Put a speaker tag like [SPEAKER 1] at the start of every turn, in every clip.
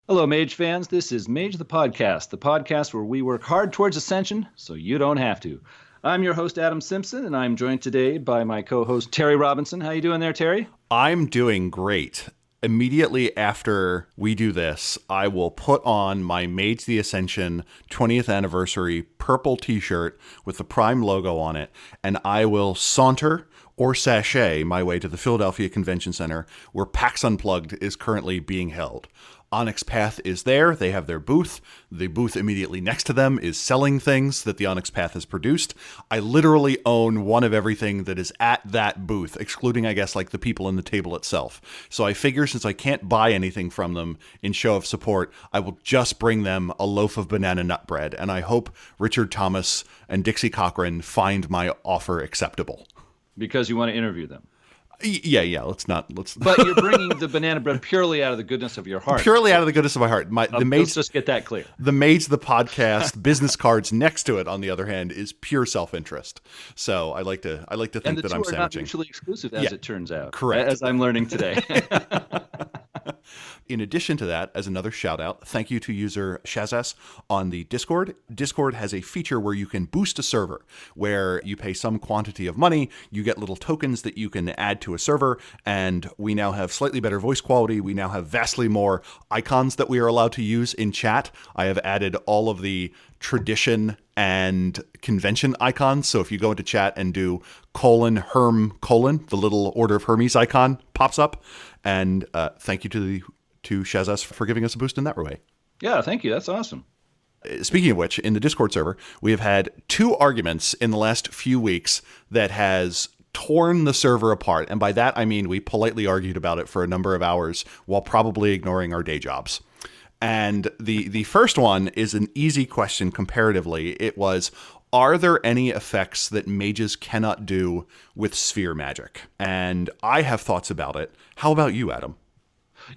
[SPEAKER 1] Hello, Mage fans. This is Mage the podcast where we work hard towards ascension so you don't have to. I'm your host, Adam Simpson, and I'm joined today by my co-host, Terry Robinson. How you doing there, Terry?
[SPEAKER 2] I'm doing great. Immediately after we do this, I will put on my Mage the Ascension 20th anniversary purple t-shirt with the Prime logo on it, and I will saunter or sashay my way to the Philadelphia Convention Center, where PAX Unplugged is currently being held. Onyx Path is there. They have their booth. The booth immediately next to them is selling things that the Onyx Path has produced. I literally own one of everything that is at that booth, excluding, I guess, like the people in the table itself. So I figure since I can't buy anything from them in show of support, I will just bring them a loaf of banana nut bread. And I hope Richard Thomas and Dixie Cochran find my offer acceptable.
[SPEAKER 1] Because you want to interview them.
[SPEAKER 2] Yeah. Let's.
[SPEAKER 1] But you're bringing the banana bread purely out of the goodness of your heart.
[SPEAKER 2] Purely out of the goodness of my heart.
[SPEAKER 1] Let's just get that clear.
[SPEAKER 2] The Mage the podcast business cards next to it, on the other hand, is pure self-interest. So I like to think that I'm sandwiching.
[SPEAKER 1] And the two are not mutually exclusive, as it turns out.
[SPEAKER 2] Correct.
[SPEAKER 1] As I'm learning today.
[SPEAKER 2] In addition to that, as another shout out, thank you to user Shazas on the Discord. Discord has a feature where you can boost a server, where you pay some quantity of money, you get little tokens that you can add to a server, and we now have slightly better voice quality. We now have vastly more icons that we are allowed to use in chat. I have added all of the tradition and convention icons. So if you go into chat and do : Herm : the little Order of Hermes icon pops up. And thank you to Shazas for giving us a boost in that way.
[SPEAKER 1] Yeah, thank you. That's awesome.
[SPEAKER 2] Speaking of which, in the Discord server, we have had 2 arguments in the last few weeks that has torn the server apart. And by that, I mean we politely argued about it for a number of hours while probably ignoring our day jobs. And the first one is an easy question comparatively. It was, are there any effects that mages cannot do with sphere magic? And I have thoughts about it. How about you, Adam?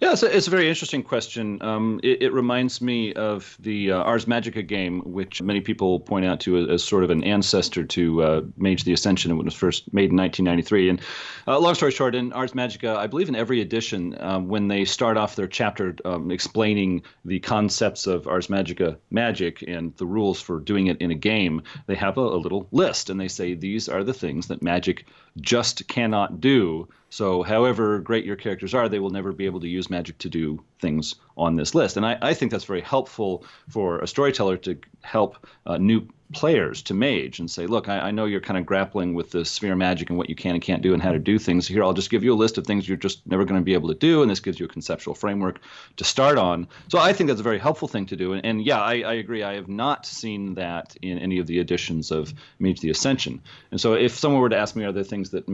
[SPEAKER 1] Yeah, it's a very interesting question. It reminds me of the Ars Magica game, which many people point out to as sort of an ancestor to Mage the Ascension when it was first made in 1993. And long story short, in Ars Magica, I believe in every edition, when they start off their chapter explaining the concepts of Ars Magica magic and the rules for doing it in a game, they have a little list, and they say these are the things that magic just cannot do. So however great your characters are, they will never be able to use magic to do things on this list. And I think that's very helpful for a storyteller to help new players to Mage and say, look, I know you're kind of grappling with the sphere magic and what you can and can't do and how to do things. Here, I'll just give you a list of things you're just never going to be able to do, and this gives you a conceptual framework to start on. So I think that's a very helpful thing to do. And yeah, I agree. I have not seen that in any of the editions of Mage the Ascension. And so if someone were to ask me, are there things that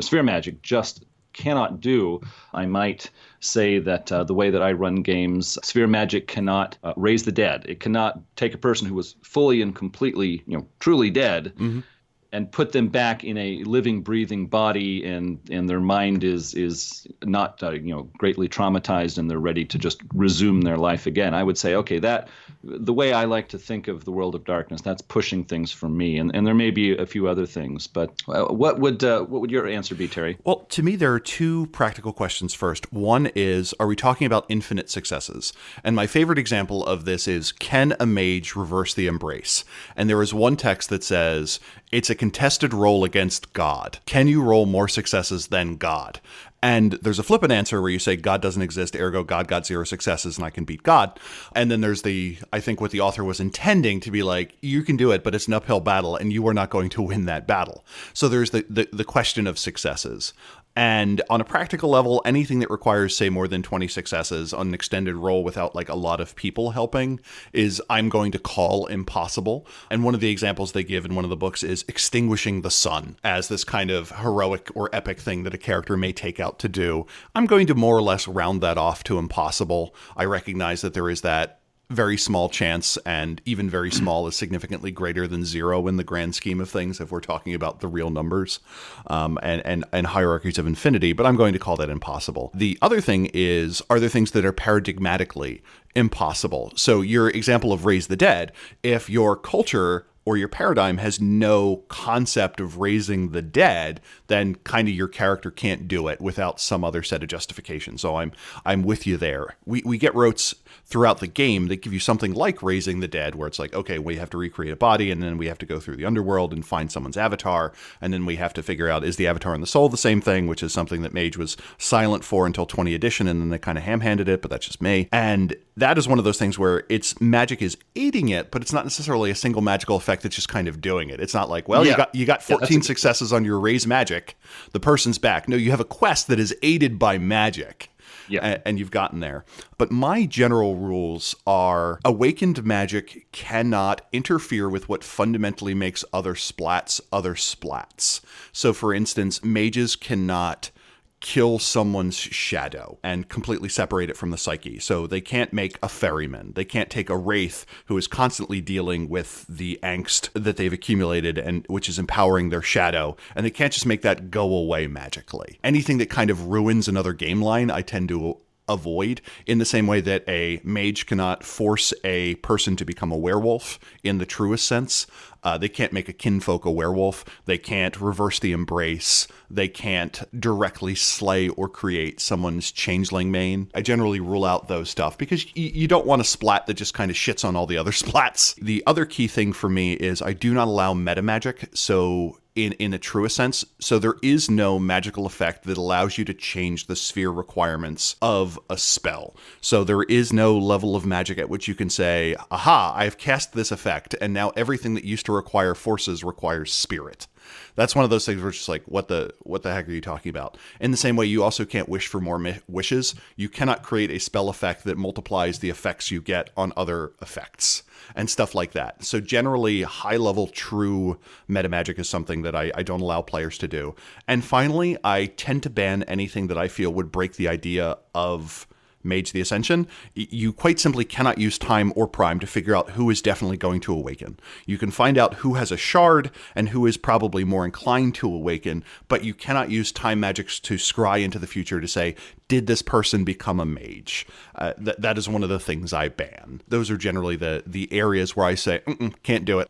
[SPEAKER 1] sphere magic just cannot do, I might say that the way that I run games, sphere magic cannot raise the dead. It cannot take a person who was fully and completely, truly dead, and put them back in a living, breathing body, and their mind is not greatly traumatized, and they're ready to just resume their life again. I would say, okay, that the way I like to think of the world of darkness, that's pushing things for me, and there may be a few other things. But what would your answer be, Terry?
[SPEAKER 2] Well, to me, there are 2 practical questions. First, one is, are we talking about infinite successes? And my favorite example of this is, can a mage reverse the embrace? And there is one text that says, it's a contested roll against God. Can you roll more successes than God? And there's a flippant answer where you say God doesn't exist, ergo God got 0 successes and I can beat God. And then there's I think what the author was intending to be like, you can do it, but it's an uphill battle and you are not going to win that battle. So there's the question of successes. And on a practical level, anything that requires, say, more than 20 successes on an extended roll without like a lot of people helping is, I'm going to call, impossible. And one of the examples they give in one of the books is extinguishing the sun as this kind of heroic or epic thing that a character may take out to do. I'm going to more or less round that off to impossible. I recognize that there is that very small chance, and even very small is significantly greater than 0 in the grand scheme of things if we're talking about the real numbers and hierarchies of infinity, but I'm going to call that impossible. The other thing is, are there things that are paradigmatically impossible? So your example of raise the dead, if your culture or your paradigm has no concept of raising the dead, then kind of your character can't do it without some other set of justification. So I'm with you there. We get rotes throughout the game that give you something like raising the dead, where it's like, okay, we have to recreate a body, and then we have to go through the underworld and find someone's avatar, and then we have to figure out, is the avatar and the soul the same thing, which is something that Mage was silent for until 20 edition, and then they kind of ham-handed it, but that's just me. And that is one of those things where its magic is aiding it, but it's not necessarily a single magical effect that's just kind of doing it. It's not like, well, you got 14 successes on your raise magic, the person's back. No, you have a quest that is aided by magic. Yeah. And you've gotten there. But my general rules are awakened magic cannot interfere with what fundamentally makes other splats. So for instance, mages cannot kill someone's shadow and completely separate it from the psyche. So they can't make a ferryman. They can't take a wraith who is constantly dealing with the angst that they've accumulated and which is empowering their shadow. And they can't just make that go away magically. Anything that kind of ruins another game line, I tend to avoid, in the same way that a mage cannot force a person to become a werewolf in the truest sense. They can't make a kinfolk a werewolf. They can't reverse the embrace. They can't directly slay or create someone's changeling main. I generally rule out those stuff because you don't want a splat that just kind of shits on all the other splats. The other key thing for me is I do not allow meta magic. So in a truest sense. So there is no magical effect that allows you to change the sphere requirements of a spell. So there is no level of magic at which you can say, aha, I've cast this effect, and now everything that used to require forces requires spirit. That's one of those things where it's just like, what the heck are you talking about? In the same way, you also can't wish for more wishes. You cannot create a spell effect that multiplies the effects you get on other effects and stuff like that. So generally, high-level true metamagic is something that I don't allow players to do. And finally, I tend to ban anything that I feel would break the idea of Mage the Ascension. You quite simply cannot use time or prime to figure out who is definitely going to awaken. You can find out who has a shard and who is probably more inclined to awaken, but you cannot use time magics to scry into the future to say, did this person become a mage? That is one of the things I ban. Those are generally the areas where I say, can't do it.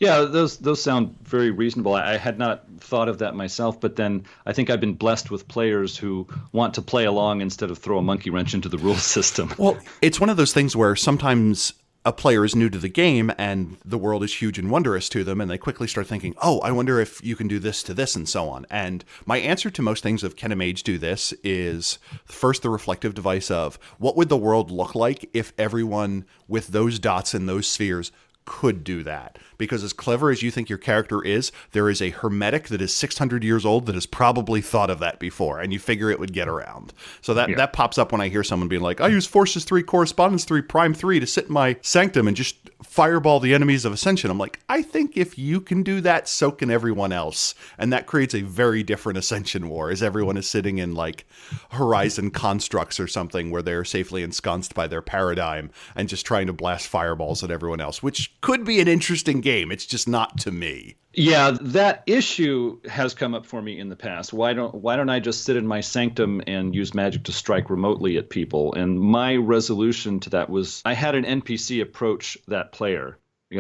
[SPEAKER 1] Yeah, those sound very reasonable. I had not thought of that myself, but then I think I've been blessed with players who want to play along instead of throw a monkey wrench into the rule system.
[SPEAKER 2] Well, it's one of those things where sometimes a player is new to the game and the world is huge and wondrous to them, and they quickly start thinking, oh, I wonder if you can do this to this and so on. And my answer to most things of can a mage do this is first the reflective device of what would the world look like if everyone with those dots in those spheres could do that. Because as clever as you think your character is, there is a hermetic that is 600 years old that has probably thought of that before, and you figure it would get around. So that pops up when I hear someone being like, I use Forces 3, Correspondence 3, Prime 3 to sit in my Sanctum and just fireball the enemies of Ascension. I'm like, I think if you can do that, so can everyone else. And that creates a very different Ascension war, as everyone is sitting in like Horizon constructs or something where they're safely ensconced by their paradigm and just trying to blast fireballs at everyone else, which could be an interesting game. It's just not to me.
[SPEAKER 1] Yeah, that issue has come up for me in the past. Why don't I just sit in my sanctum and use magic to strike remotely at people? And my resolution to that was I had an NPC approach that player,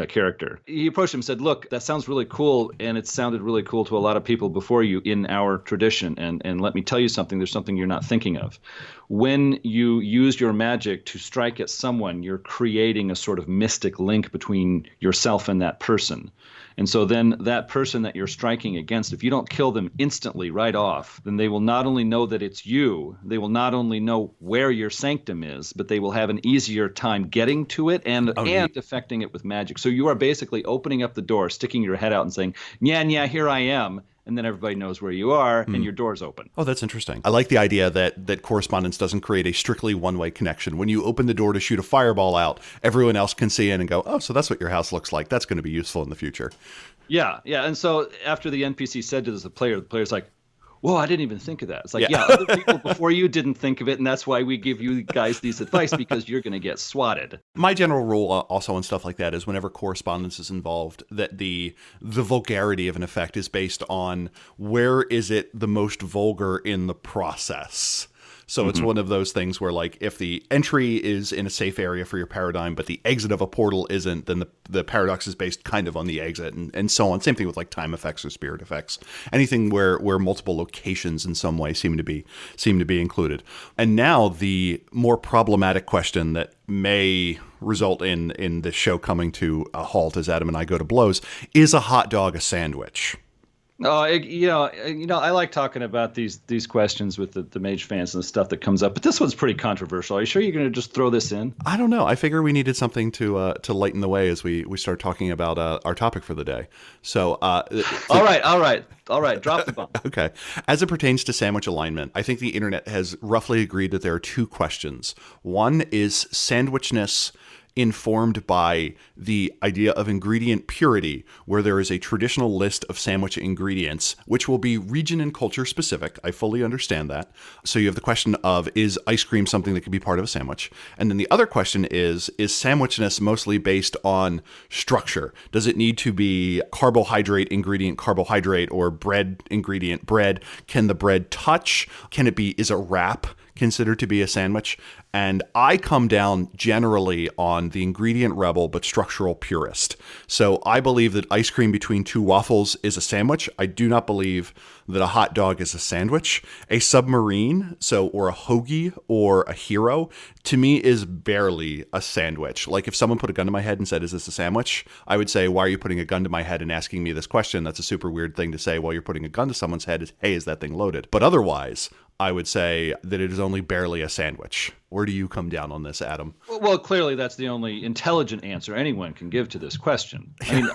[SPEAKER 1] character. He approached him and said, look, that sounds really cool, and it sounded really cool to a lot of people before you in our tradition. And let me tell you something, there's something you're not thinking of. When you use your magic to strike at someone, you're creating a sort of mystic link between yourself and that person. And so then that person that you're striking against, if you don't kill them instantly right off, then they will not only know that it's you, they will not only know where your sanctum is, but they will have an easier time getting to it and affecting it with magic. So you are basically opening up the door, sticking your head out and saying, yeah, here I am. And then everybody knows where you are, and your door's open.
[SPEAKER 2] Oh, that's interesting. I like the idea that correspondence doesn't create a strictly one-way connection. When you open the door to shoot a fireball out, everyone else can see in and go, oh, so that's what your house looks like. That's going to be useful in the future.
[SPEAKER 1] Yeah. And so after the NPC said to the player's like, whoa, I didn't even think of that. It's like, other people before you didn't think of it, and that's why we give you guys these advice, because you're going to get swatted.
[SPEAKER 2] My general rule also on stuff like that is whenever correspondence is involved, that the vulgarity of an effect is based on where is it the most vulgar in the process. So it's one of those things where, like, if the entry is in a safe area for your paradigm, but the exit of a portal isn't, then the paradox is based kind of on the exit, and so on. Same thing with like time effects or spirit effects. Anything where multiple locations in some way seem to be included. And now the more problematic question that may result in the show coming to a halt as Adam and I go to blows: is a hot dog a sandwich?
[SPEAKER 1] Oh, I like talking about these questions with the Mage fans and the stuff that comes up, but this one's pretty controversial. Are you sure you're going to just throw this in?
[SPEAKER 2] I don't know. I figure we needed something to lighten the way as we start talking about our topic for the day. So,
[SPEAKER 1] all right. Drop the bomb.
[SPEAKER 2] Okay. As it pertains to sandwich alignment, I think the internet has roughly agreed that there are two questions. One is sandwichness informed by the idea of ingredient purity, where there is a traditional list of sandwich ingredients, which will be region and culture specific. I fully understand that. So you have the question of, is ice cream something that could be part of a sandwich? And then the other question is sandwichness mostly based on structure? Does it need to be carbohydrate, ingredient, carbohydrate, or bread, ingredient, bread? Can the bread touch? Is a wrap considered to be a sandwich? And I come down generally on the ingredient rebel but structural purist. So I believe that ice cream between two waffles is a sandwich. I do not believe that a hot dog is a sandwich. A submarine, or a hoagie or a hero, to me is barely a sandwich. Like if someone put a gun to my head and said, "Is this a sandwich?" I would say, "Why are you putting a gun to my head and asking me this question? That's a super weird thing to say while you're putting a gun to someone's head. Hey, is that thing loaded?" But otherwise, I would say that it is only barely a sandwich. Where do you come down on this, Adam?
[SPEAKER 1] Well, clearly that's the only intelligent answer anyone can give to this question. I mean,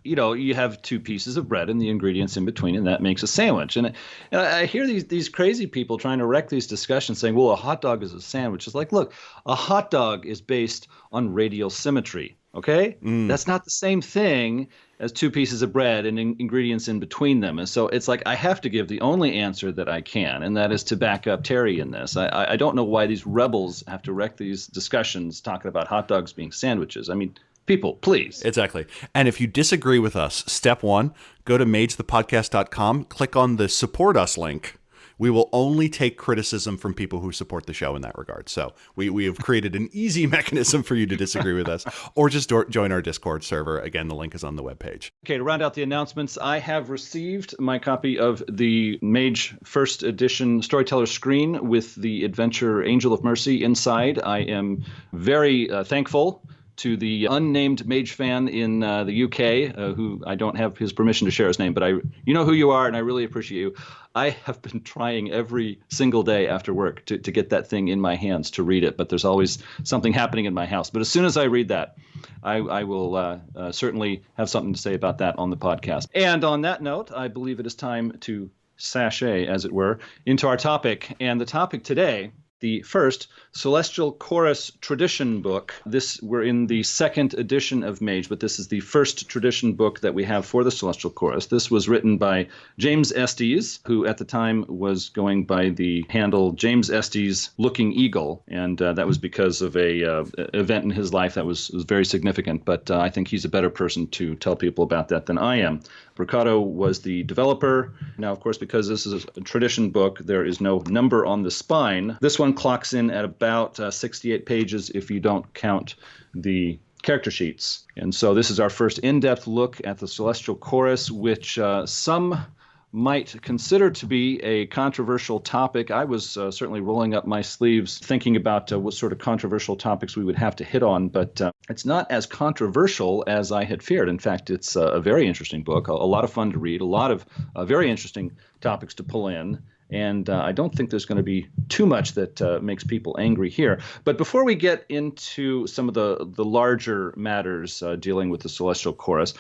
[SPEAKER 1] you have two pieces of bread and the ingredients in between, and that makes a sandwich. And I hear these crazy people trying to wreck these discussions saying, well, a hot dog is a sandwich. It's like, look, a hot dog is based on radial symmetry. Okay? That's not the same thing as two pieces of bread and ingredients in between them. And so it's like I have to give the only answer that I can, and that is to back up Terry in this. I don't know why these rebels have to wreck these discussions talking about hot dogs being sandwiches. I mean, people, please.
[SPEAKER 2] Exactly. And if you disagree with us, step one, go to magethepodcast.com, click on the support us link. We will only take criticism from people who support the show in that regard. So we have created an easy mechanism for you to disagree with us, or just join our Discord server. Again, the link is on the webpage.
[SPEAKER 1] Okay, to round out the announcements, I have received my copy of the Mage First Edition Storyteller Screen with the adventure Angel of Mercy inside. I am very thankful to the unnamed Mage fan in the UK, who I don't have his permission to share his name, but you know who you are, and I really appreciate you. I have been trying every single day after work to get that thing in my hands to read it, but there's always something happening in my house. But as soon as I read that, I will certainly have something to say about that on the podcast. And on that note, I believe it is time to sashay, as it were, into our topic. And the topic today, the first Celestial Chorus Tradition book. We're in the second edition of Mage, but this is the first tradition book that we have for the Celestial Chorus. This was written by James Estes, who at the time was going by the handle James Estes Looking Eagle, and that was because of a event in his life that was very significant, but I think he's a better person to tell people about that than I am. Mercado was the developer. Now, of course, because this is a tradition book, there is no number on the spine. This one clocks in at about 68 pages if you don't count the character sheets. And so this is our first in-depth look at the Celestial Chorus, which some might consider to be a controversial topic. I was certainly rolling up my sleeves thinking about what sort of controversial topics we would have to hit on, but it's not as controversial as I had feared. In fact, it's a very interesting book, a lot of fun to read, a lot of very interesting topics to pull in. And I don't think there's going to be too much that makes people angry here. But before we get into some of the larger matters dealing with the Celestial Chorus,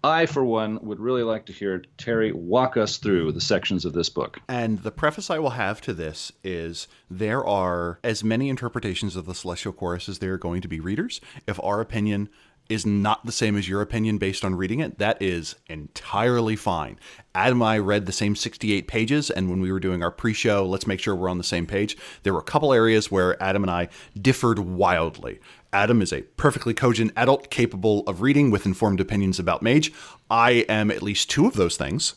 [SPEAKER 1] I, for one, would really like to hear Terry walk us through the sections of this book.
[SPEAKER 2] And the preface I will have to this is there are as many interpretations of the Celestial Chorus as there are going to be readers. If our opinion is not the same as your opinion based on reading it, that is entirely fine. Adam and I read the same 68 pages, and when we were doing our pre-show, let's make sure we're on the same page, there were a couple areas where Adam and I differed wildly. Adam is a perfectly cogent adult capable of reading with informed opinions about Mage. I am at least two of those things.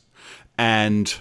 [SPEAKER 2] And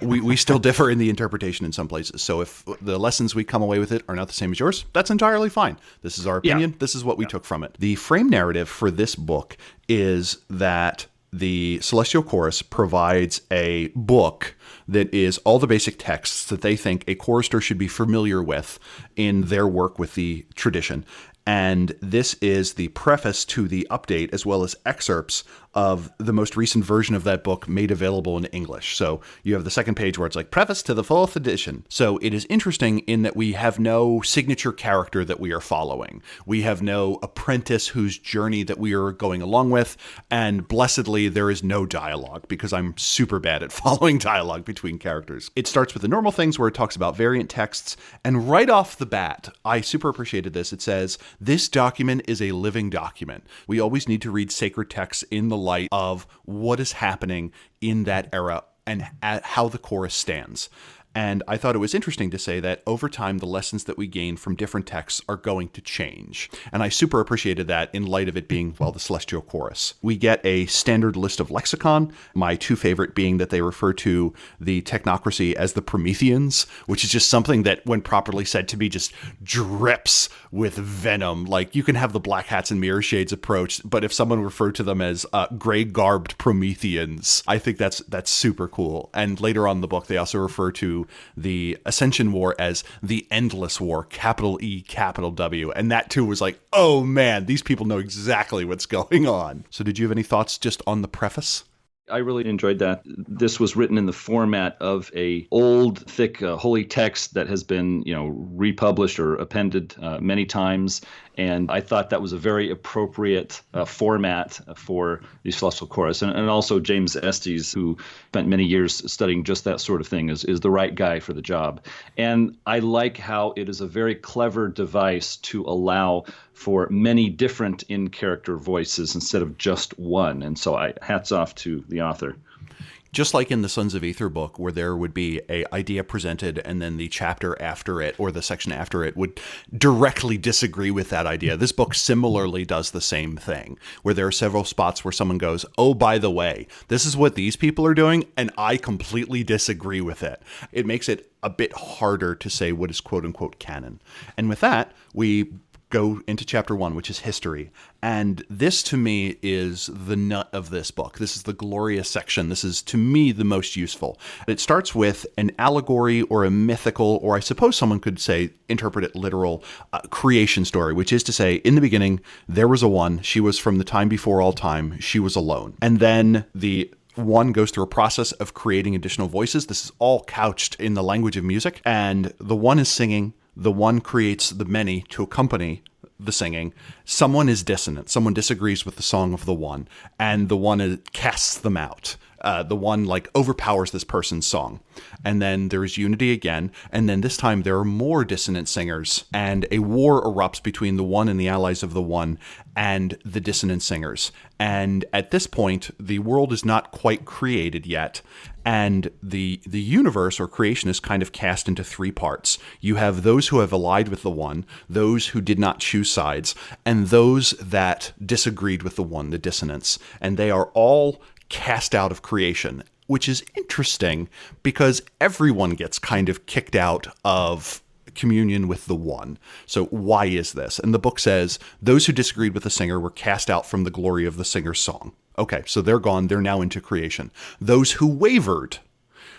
[SPEAKER 2] we still differ in the interpretation in some places. So if the lessons we come away with it are not the same as yours, that's entirely fine. This is our opinion. This is what we took from it. The frame narrative for this book is that the Celestial Chorus provides a book that is all the basic texts that they think a chorister should be familiar with in their work with the tradition. And this is the preface to the update, as well as excerpts of the most recent version of that book made available in English. So you have the second page where it's like preface to the 4th edition. So it is interesting in that we have no signature character that we are following. We have no apprentice whose journey that we are going along with. And blessedly, there is no dialogue because I'm super bad at following dialogue between characters. It starts with the normal things where it talks about variant texts. And right off the bat, I super appreciated this. It says, this document is a living document. We always need to read sacred texts in the light of what is happening in that era and how the chorus stands. And I thought it was interesting to say that over time, the lessons that we gain from different texts are going to change. And I super appreciated that in light of it being, well, the Celestial Chorus. We get a standard list of lexicon, my two favorite being that they refer to the technocracy as the Prometheans, which is just something that, when properly said to me, just drips with venom. Like, you can have the black hats and mirror shades approach, but if someone referred to them as gray-garbed Prometheans, I think that's super cool. And later on in the book, they also refer to the Ascension War as the Endless War, capital E, capital W. And that too was like, oh man, these people know exactly what's going on. So did you have any thoughts just on the preface?
[SPEAKER 1] I really enjoyed that. This was written in the format of a old, thick, holy text that has been, republished or appended many times. And I thought that was a very appropriate format for the Celestial Chorus. And also James Estes, who spent many years studying just that sort of thing, is the right guy for the job. And I like how it is a very clever device to allow for many different in-character voices instead of just one. And so hats off to the author.
[SPEAKER 2] Just like in the Sons of Aether book, where there would be an idea presented and then the chapter after it or the section after it would directly disagree with that idea. This book similarly does the same thing, where there are several spots where someone goes, oh, by the way, this is what these people are doing, and I completely disagree with it. It makes it a bit harder to say what is quote-unquote canon. And with that, we go into chapter 1, which is history. And this, to me, is the nut of this book. This is the glorious section. This is, to me, the most useful. It starts with an allegory or a mythical, or I suppose someone could say, interpret it literal, creation story, which is to say, in the beginning, there was a one. She was from the time before all time. She was alone. And then the one goes through a process of creating additional voices. This is all couched in the language of music. And the one is singing. The one creates the many to accompany the singing. Someone is dissonant. Someone disagrees with the song of the one, and the one casts them out. The one overpowers this person's song. And then there is unity again. And then this time there are more dissonant singers, and a war erupts between the one and the allies of the one and the dissonant singers. And at this point, the world is not quite created yet. And the universe or creation is kind of cast into three parts. You have those who have allied with the one, those who did not choose sides, and those that disagreed with the one, the dissonants. And they are all cast out of creation, which is interesting because everyone gets kind of kicked out of communion with the one. So why is this? And the book says those who disagreed with the singer were cast out from the glory of the singer's song. Okay, so they're gone. They're now into creation. Those who wavered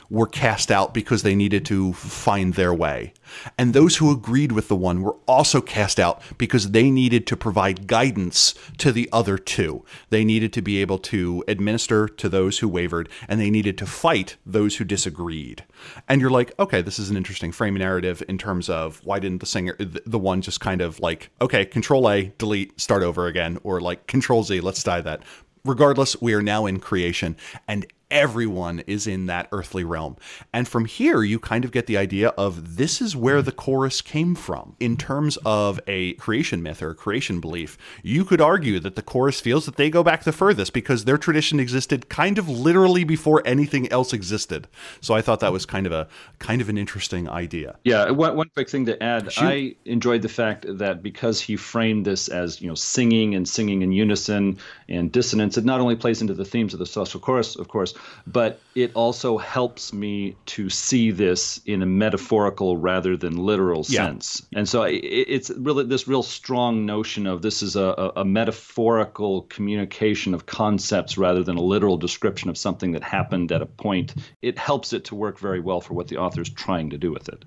[SPEAKER 2] were cast out because they needed to find their way. And those who agreed with the one were also cast out because they needed to provide guidance to the other two. They needed to be able to administer to those who wavered, and they needed to fight those who disagreed. And you're like, okay, this is an interesting frame narrative in terms of why didn't the singer, the one just kind of okay, Control A, delete, start over again, or Control Z, let's die that. Regardless, we are now in creation, and everyone is in that earthly realm. And from here, you kind of get the idea of this is where the chorus came from. In terms of a creation myth or a creation belief, you could argue that the chorus feels that they go back the furthest because their tradition existed kind of literally before anything else existed. So I thought that was kind of an interesting idea.
[SPEAKER 1] Yeah, one quick thing to add. Shoot. I enjoyed the fact that because he framed this as, singing in unison and dissonance, it not only plays into the themes of the Celestial Chorus, of course, but it also helps me to see this in a metaphorical rather than literal sense. And so it's really this real strong notion of this is a metaphorical communication of concepts rather than a literal description of something that happened at a point. It helps it to work very well for what the author's trying to do with it.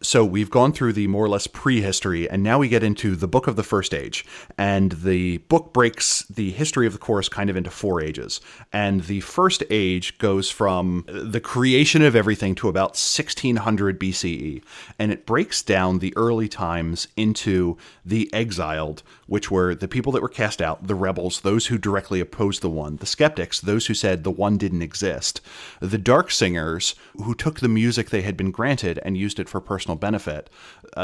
[SPEAKER 2] So we've gone through the more or less prehistory, and now we get into the Book of the First Age. And the book breaks the history of the chorus kind of into 4 ages. And the First Age goes from the creation of everything to about 1600 BCE. And it breaks down the early times into the exiled, which were the people that were cast out, the rebels, those who directly opposed the One, the skeptics, those who said the One didn't exist, the dark singers, who took the music they had been granted and used it for personal benefit,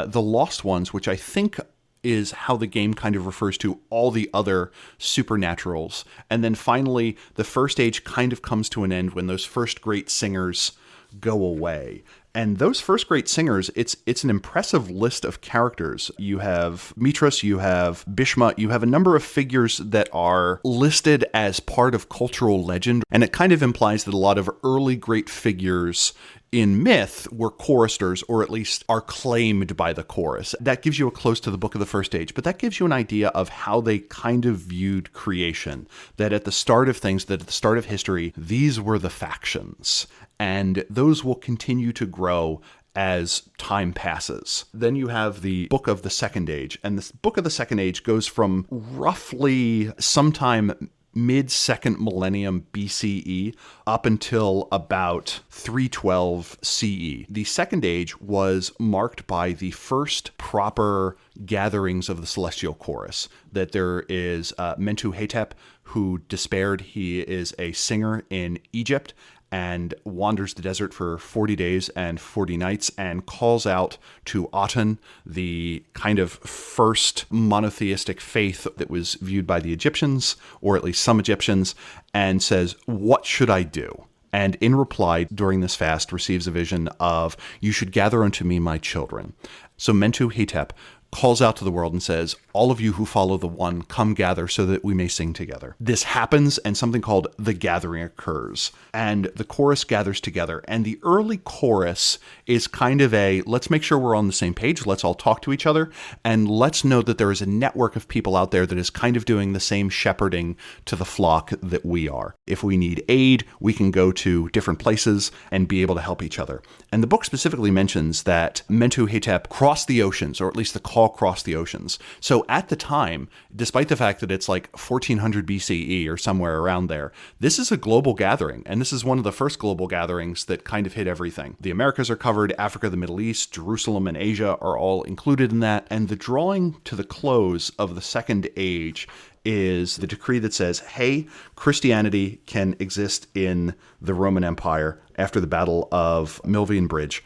[SPEAKER 2] the lost ones, which I think is how the game kind of refers to all the other supernaturals. And then finally, the First Age kind of comes to an end when those first great singers go away. And those first great singers, it's an impressive list of characters. You have Mithras, you have Bhishma, you have a number of figures that are listed as part of cultural legend. And it kind of implies that a lot of early great figures in myth were choristers, or at least are claimed by the chorus. That gives you a close to the Book of the First Age, but that gives you an idea of how they kind of viewed creation. That at the start of things, that at the start of history, these were the factions. And those will continue to grow as time passes. Then you have the Book of the Second Age, and the Book of the Second Age goes from roughly sometime mid-second millennium BCE up until about 312 CE. The Second Age was marked by the first proper gatherings of the celestial chorus. That there is Mentuhotep, who despaired. He is a singer in Egypt and wanders the desert for 40 days and 40 nights and calls out to Aten, the kind of first monotheistic faith that was viewed by the Egyptians, or at least some Egyptians, and says, "What should I do?" And in reply, during this fast, receives a vision of, "You should gather unto me my children." So Mentuhotep calls out to the world and says, "All of you who follow the One, come gather so that we may sing together." This happens, and something called the gathering occurs, and the chorus gathers together. And the early chorus is kind of a, let's make sure we're on the same page, let's all talk to each other, and let's know that there is a network of people out there that is kind of doing the same shepherding to the flock that we are. If we need aid, we can go to different places and be able to help each other. And the book specifically mentions that Mentuhotep crossed the oceans, or at least the call crossed the oceans. So at the time, despite the fact that it's like 1400 BCE or somewhere around there, this is a global gathering, and this is one of the first global gatherings that kind of hit everything. The Americas are covered, Africa, the Middle East, Jerusalem, and Asia are all included in that, and the drawing to the close of the Second Age is the decree that says, hey, Christianity can exist in the Roman Empire after the Battle of Milvian Bridge.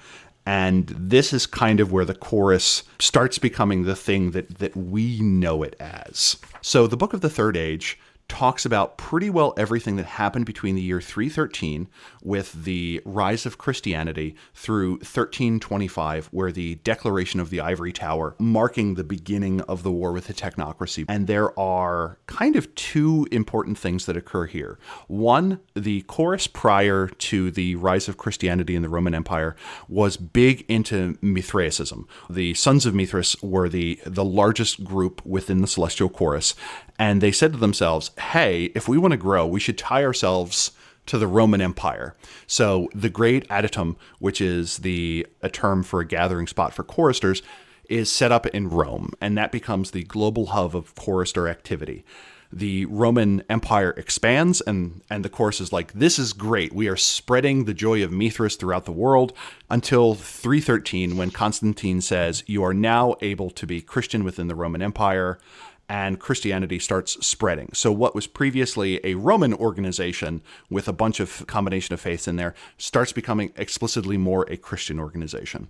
[SPEAKER 2] And this is kind of where the chorus starts becoming the thing that we know it as. So the Book of the Third Age talks about pretty well everything that happened between the year 313 with the rise of Christianity through 1325, where the Declaration of the Ivory Tower, marking the beginning of the war with the technocracy. And there are kind of two important things that occur here. One, the chorus prior to the rise of Christianity in the Roman Empire was big into Mithraism. The sons of Mithras were the largest group within the celestial chorus. And they said to themselves, hey, if we want to grow, we should tie ourselves to the Roman Empire. So the Great Adytum, which is a term for a gathering spot for choristers, is set up in Rome, and that becomes the global hub of chorister activity. The Roman Empire expands, and the chorus is like, this is great. We are spreading the joy of Mithras throughout the world, until 313, when Constantine says, you are now able to be Christian within the Roman Empire, and Christianity starts spreading. So what was previously a Roman organization with a bunch of combination of faiths in there starts becoming explicitly more a Christian organization.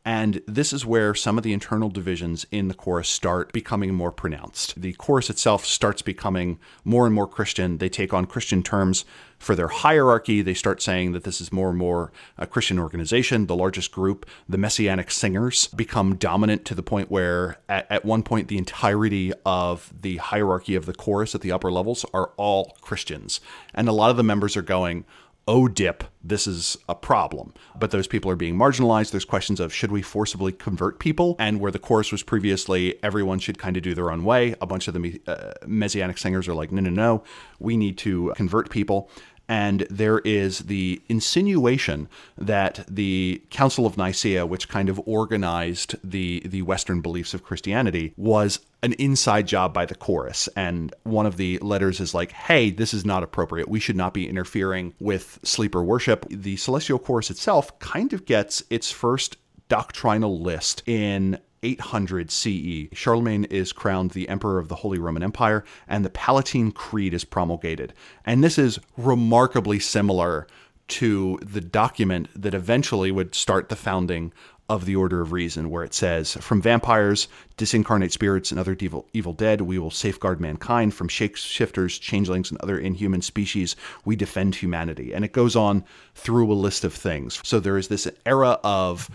[SPEAKER 2] And this is where some of the internal divisions in the chorus start becoming more pronounced. The chorus itself starts becoming more and more Christian. They take on Christian terms for their hierarchy. They start saying that this is more and more a Christian organization. The largest group, the Messianic singers, become dominant to the point where at one point the entirety of the hierarchy of the chorus at the upper levels are all Christians. And a lot of the members are going, oh dip, this is a problem. But those people are being marginalized. There's questions of, should we forcibly convert people? And where the chorus was previously, everyone should kind of do their own way. A bunch of the Messianic singers are like, no, we need to convert people. And there is the insinuation that the Council of Nicaea, which kind of organized the Western beliefs of Christianity, was an inside job by the chorus. And one of the letters is like, hey, this is not appropriate. We should not be interfering with sleeper worship. The celestial chorus itself kind of gets its first doctrinal list in 800 CE. Charlemagne is crowned the Emperor of the Holy Roman Empire, and the Palatine Creed is promulgated. And this is remarkably similar to the document that eventually would start the founding of the Order of Reason, where it says, from vampires, disincarnate spirits, and other evil dead, we will safeguard mankind. From shapeshifters, changelings, and other inhuman species, we defend humanity. And it goes on through a list of things. So there is this era of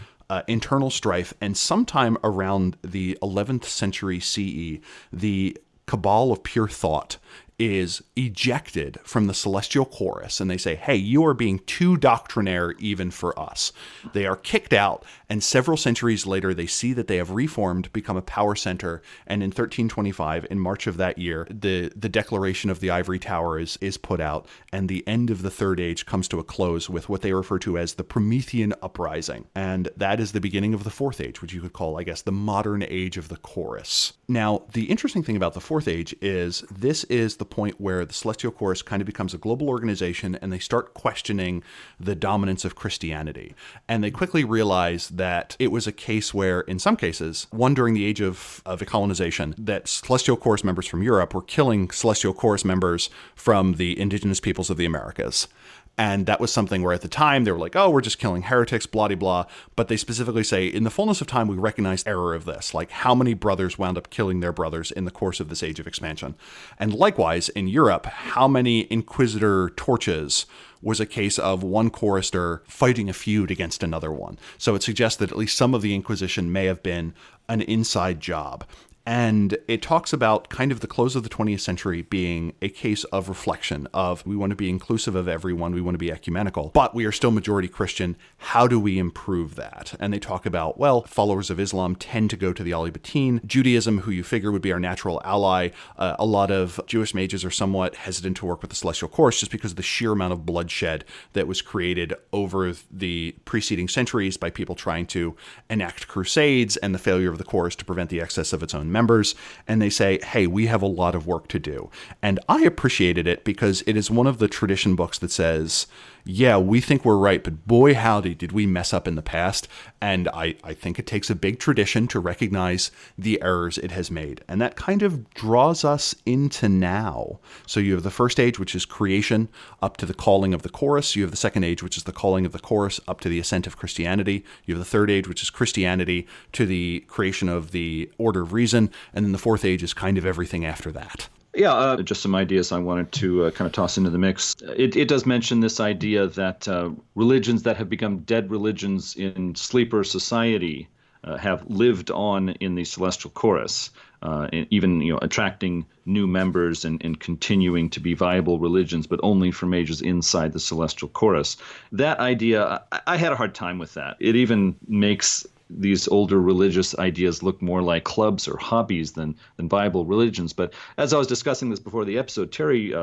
[SPEAKER 2] internal strife, and sometime around the 11th century CE, the cabal of pure thought is ejected from the celestial chorus, and they say, hey, you are being too doctrinaire even for us. They are kicked out, and several centuries later, they see that they have reformed, become a power center, and in 1325, in March of that year, the Declaration of the Ivory Tower is put out, and the end of the Third Age comes to a close with what they refer to as the Promethean Uprising. And that is the beginning of the Fourth Age, which you could call, I guess, the modern age of the chorus. Now, the interesting thing about the Fourth Age is this is the point where the celestial chorus kind of becomes a global organization, and they start questioning the dominance of Christianity. And they quickly realize that it was a case where, in some cases, one during the age of colonization, that celestial chorus members from Europe were killing celestial chorus members from the indigenous peoples of the Americas. And that was something where at the time they were like, oh, we're just killing heretics, blah, blah, blah. But they specifically say, in the fullness of time, we recognize error of this. Like, how many brothers wound up killing their brothers in the course of this age of expansion? And likewise, in Europe, how many inquisitor torches was a case of one chorister fighting a feud against another one? So it suggests that at least some of the Inquisition may have been an inside job. And it talks about kind of the close of the 20th century being a case of reflection of, we want to be inclusive of everyone, we want to be ecumenical, but we are still majority Christian. How do we improve that? And they talk about, well, followers of Islam tend to go to the Ali Batin. Judaism, who you figure would be our natural ally, a lot of Jewish mages are somewhat hesitant to work with the celestial chorus just because of the sheer amount of bloodshed that was created over the preceding centuries by people trying to enact crusades and the failure of the chorus to prevent the excess of its own members. And they say, hey, we have a lot of work to do. And I appreciated it because it is one of the tradition books that says, yeah, we think we're right, but boy, howdy, did we mess up in the past. And I think it takes a big tradition to recognize the errors it has made. And that kind of draws us into now. So you have the first age, which is creation, up to the calling of the chorus. You have the second age, which is the calling of the chorus, up to the ascent of Christianity. You have the third age, which is Christianity, to the creation of the Order of Reason. And then the fourth age is kind of everything after that.
[SPEAKER 1] Yeah, just some ideas I wanted to kind of toss into the mix. It does mention this idea that religions that have become dead religions in sleeper society have lived on in the celestial chorus, even attracting new members and continuing to be viable religions, but only for mages inside the celestial chorus. That idea, I had a hard time with that. It even makes these older religious ideas look more like clubs or hobbies than viable religions. But as I was discussing this before the episode, Terry,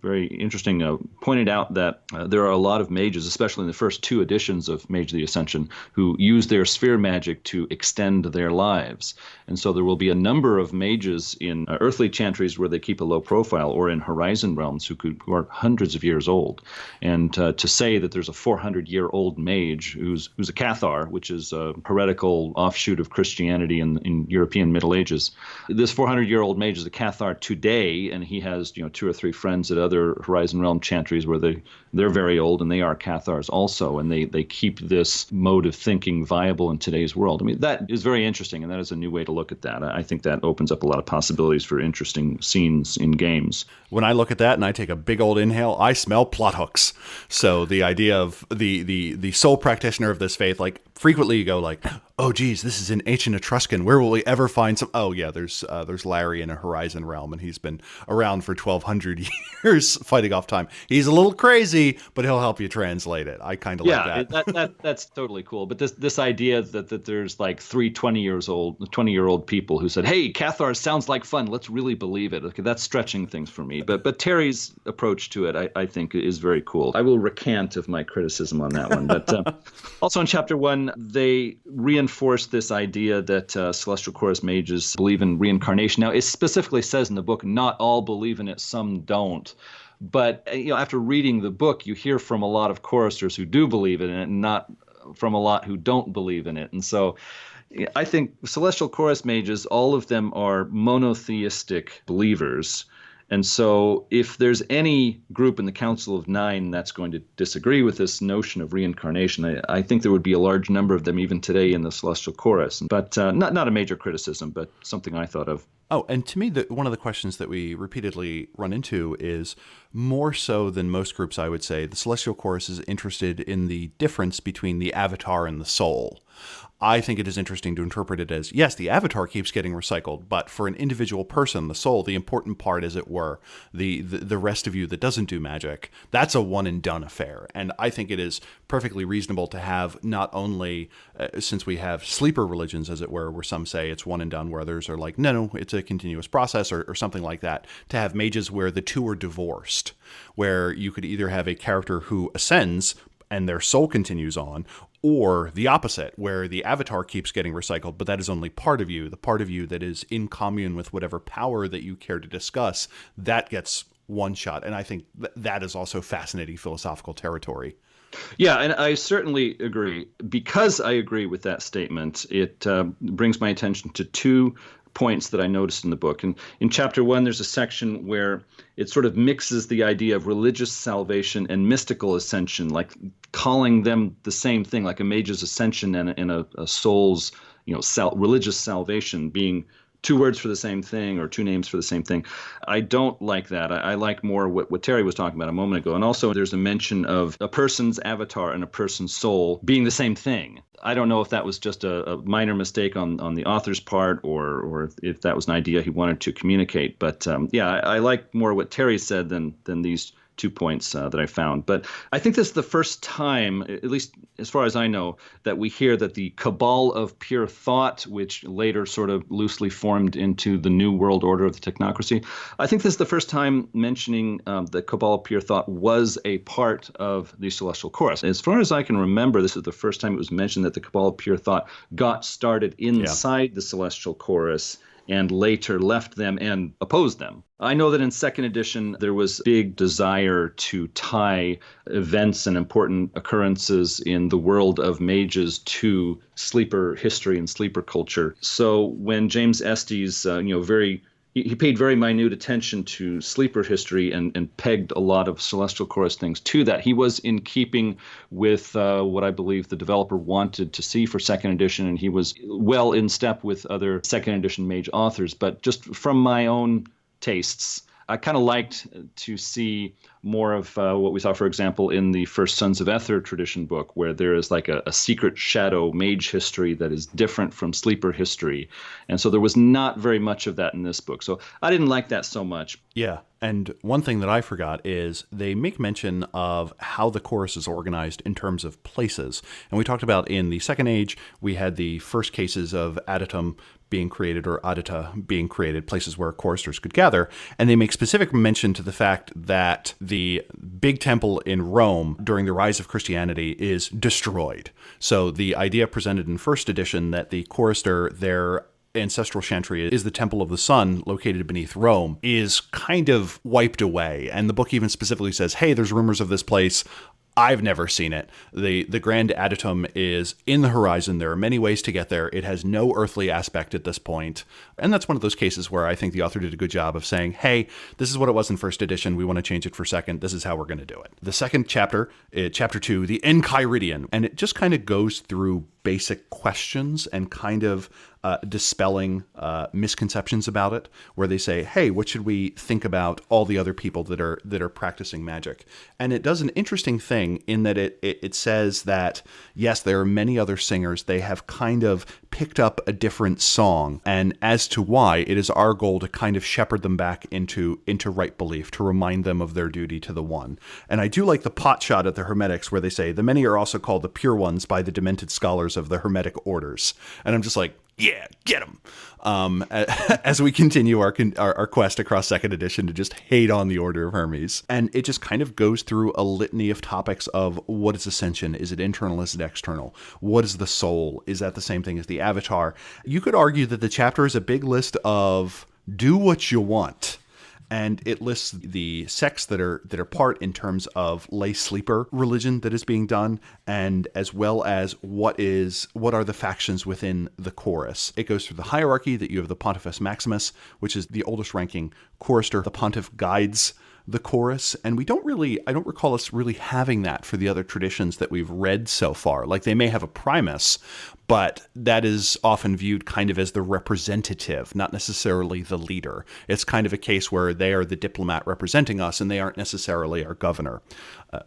[SPEAKER 1] very interesting, pointed out that there are a lot of mages, especially in the first two editions of Mage the Ascension, who use their sphere magic to extend their lives. And so there will be a number of mages in earthly chantries where they keep a low profile, or in horizon realms who are hundreds of years old. And to say that there's a 400-year-old mage who's a Cathar, which is a heretical offshoot of Christianity in European Middle Ages. This 400-year-old mage is a Cathar today, and he has two or three friends at other Horizon Realm chantries where they're very old, and they are Cathars also, and they keep this mode of thinking viable in today's world. I mean, that is very interesting, and that is a new way to look at that. I think that opens up a lot of possibilities for interesting scenes in games.
[SPEAKER 2] When I look at that and I take a big old inhale, I smell plot hooks. So the idea of the sole practitioner of this faith, like, frequently you go like, oh, geez, this is in ancient Etruscan. Where will we ever find some? Oh, yeah, there's Larry in a Horizon realm, and he's been around for 1,200 years fighting off time. He's a little crazy, but he'll help you translate it. I kind of like
[SPEAKER 1] that. That's totally cool. But this idea that there's like three 20-year-old people who said, "Hey, Cathar sounds like fun. Let's really believe it." Okay, that's stretching things for me. But Terry's approach to it, I think, is very cool. I will recant of my criticism on that one. But also in Chapter 1, they reinforce this idea that Celestial Chorus mages believe in reincarnation. Now, it specifically says in the book, not all believe in it, some don't. But after reading the book, you hear from a lot of choristers who do believe in it, and not from a lot who don't believe in it. And so I think Celestial Chorus mages, all of them are monotheistic believers. And so if there's any group in the Council of Nine that's going to disagree with this notion of reincarnation, I think there would be a large number of them even today in the Celestial Chorus. But not a major criticism, but something I thought of.
[SPEAKER 2] Oh, and to me, one of the questions that we repeatedly run into is more so than most groups, I would say, the Celestial Chorus is interested in the difference between the avatar and the soul. I think it is interesting to interpret it as, yes, the avatar keeps getting recycled, but for an individual person, the soul, the important part, as it were, the rest of you that doesn't do magic, that's a one and done affair. And I think it is perfectly reasonable to have not only, since we have sleeper religions, as it were, where some say it's one and done, where others are like, no, it's a continuous process or something like that, to have mages where the two are divorced, where you could either have a character who ascends and their soul continues on, or the opposite, where the avatar keeps getting recycled, but that is only part of you. The part of you that is in commune with whatever power that you care to discuss, that gets one shot. And I think that is also fascinating philosophical territory.
[SPEAKER 1] Yeah, and I certainly agree. Because I agree with that statement, it brings my attention to two points that I noticed in the book. And in Chapter 1, there's a section where it sort of mixes the idea of religious salvation and mystical ascension, like calling them the same thing, like a mage's ascension and a soul's, religious salvation being two words for the same thing or two names for the same thing. I don't like that. I like more what Terry was talking about a moment ago. And also there's a mention of a person's avatar and a person's soul being the same thing. I don't know if that was just a minor mistake on the author's part or if that was an idea he wanted to communicate. But I like more what Terry said than these 2 points that I found. But I think this is the first time, at least as far as I know, that we hear that the Cabal of Pure Thought, which later sort of loosely formed into the New World Order of the Technocracy, I think this is the first time mentioning the Cabal of Pure Thought was a part of the Celestial Chorus. As far as I can remember, this is the first time it was mentioned that the Cabal of Pure Thought got started inside the Celestial Chorus and later left them and opposed them. I know that in second edition, there was big desire to tie events and important occurrences in the world of mages to sleeper history and sleeper culture. So when James Estes, he paid very minute attention to sleeper history and pegged a lot of Celestial Chorus things to that. He was in keeping with what I believe the developer wanted to see for second edition, and he was well in step with other second edition Mage authors. But just from my own tastes, I kind of liked to see more of what we saw, for example, in the first Sons of Ether tradition book, where there is like a secret shadow mage history that is different from sleeper history. And so there was not very much of that in this book. So I didn't like that so much.
[SPEAKER 2] Yeah. And one thing that I forgot is they make mention of how the chorus is organized in terms of places. And we talked about in the Second Age, we had the first cases of Aditum being created or Adita being created, places where choristers could gather. And they make specific mention to the fact that the big temple in Rome during the rise of Christianity is destroyed. So the idea presented in first edition that the chorister, their ancestral chantry is the Temple of the Sun located beneath Rome is kind of wiped away. And the book even specifically says, hey, there's rumors of this place. I've never seen it. The Grand Aditum is in the horizon. There are many ways to get there. It has no earthly aspect at this point. And that's one of those cases where I think the author did a good job of saying, hey, this is what it was in first edition. We want to change it for second. This is how we're going to do it. The second chapter, chapter 2, the Enchiridion, and it just kind of goes through basic questions and kind of dispelling misconceptions about it, where they say, hey, what should we think about all the other people that are practicing magic? And it does an interesting thing in that it says that, yes, there are many other singers. They have kind of picked up a different song. And as to why, it is our goal to kind of shepherd them back into right belief, to remind them of their duty to the one. And I do like the pot shot at the Hermetics where they say, the many are also called the pure ones by the demented scholars of the Hermetic orders. And I'm just like, yeah, get them. As we continue our quest across second edition to just hate on the Order of Hermes. And it just kind of goes through a litany of topics of what is ascension? Is it internal? Is it external? What is the soul? Is that the same thing as the avatar? You could argue that the chapter is a big list of do what you want. And it lists the sects that are part in terms of lay sleeper religion that is being done, and as well as what are the factions within the chorus. It goes through the hierarchy that you have the Pontifex Maximus, which is the oldest ranking chorister. The pontiff guides the chorus, and I don't recall us really having that for the other traditions that we've read so far. Like, they may have a primus, but that is often viewed kind of as the representative, not necessarily the leader. It's kind of a case where they are the diplomat representing us, and they aren't necessarily our governor.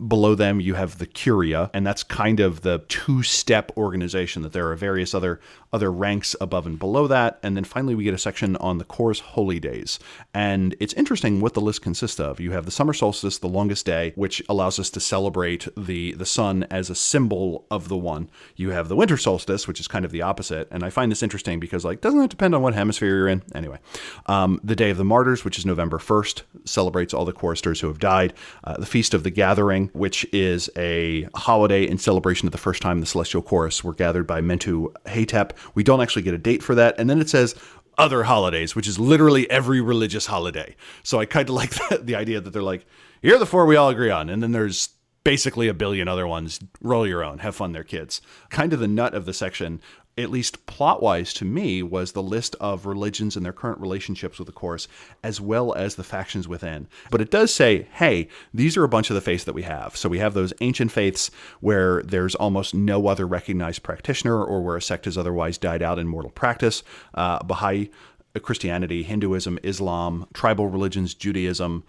[SPEAKER 2] Below them, you have the curia, and that's kind of the two-step organization, that there are various other ranks above and below that. And then finally, we get a section on the chorus holy days. And it's interesting what the list consists of. You have the summer solstice, the longest day, which allows us to celebrate the sun as a symbol of the one. You have the winter solstice, which is kind of the opposite. And I find this interesting because, like, doesn't it depend on what hemisphere you're in? Anyway, the Day of the Martyrs, which is November 1st, celebrates all the choristers who have died. The Feast of the Gathering, which is a holiday in celebration of the first time the Celestial Chorus were gathered by Mentu Hetep. We don't actually get a date for that. And then it says other holidays, which is literally every religious holiday. So I kind of like the idea that they're like, here are the four we all agree on. And then there's basically a billion other ones. Roll your own. Have fun there, kids. Kind of the nut of the section, at least plot-wise to me, was the list of religions and their current relationships with the chorus, as well as the factions within. But it does say, hey, these are a bunch of the faiths that we have. So we have those ancient faiths where there's almost no other recognized practitioner, or where a sect has otherwise died out in mortal practice. Baha'i, Christianity, Hinduism, Islam, tribal religions, Judaism,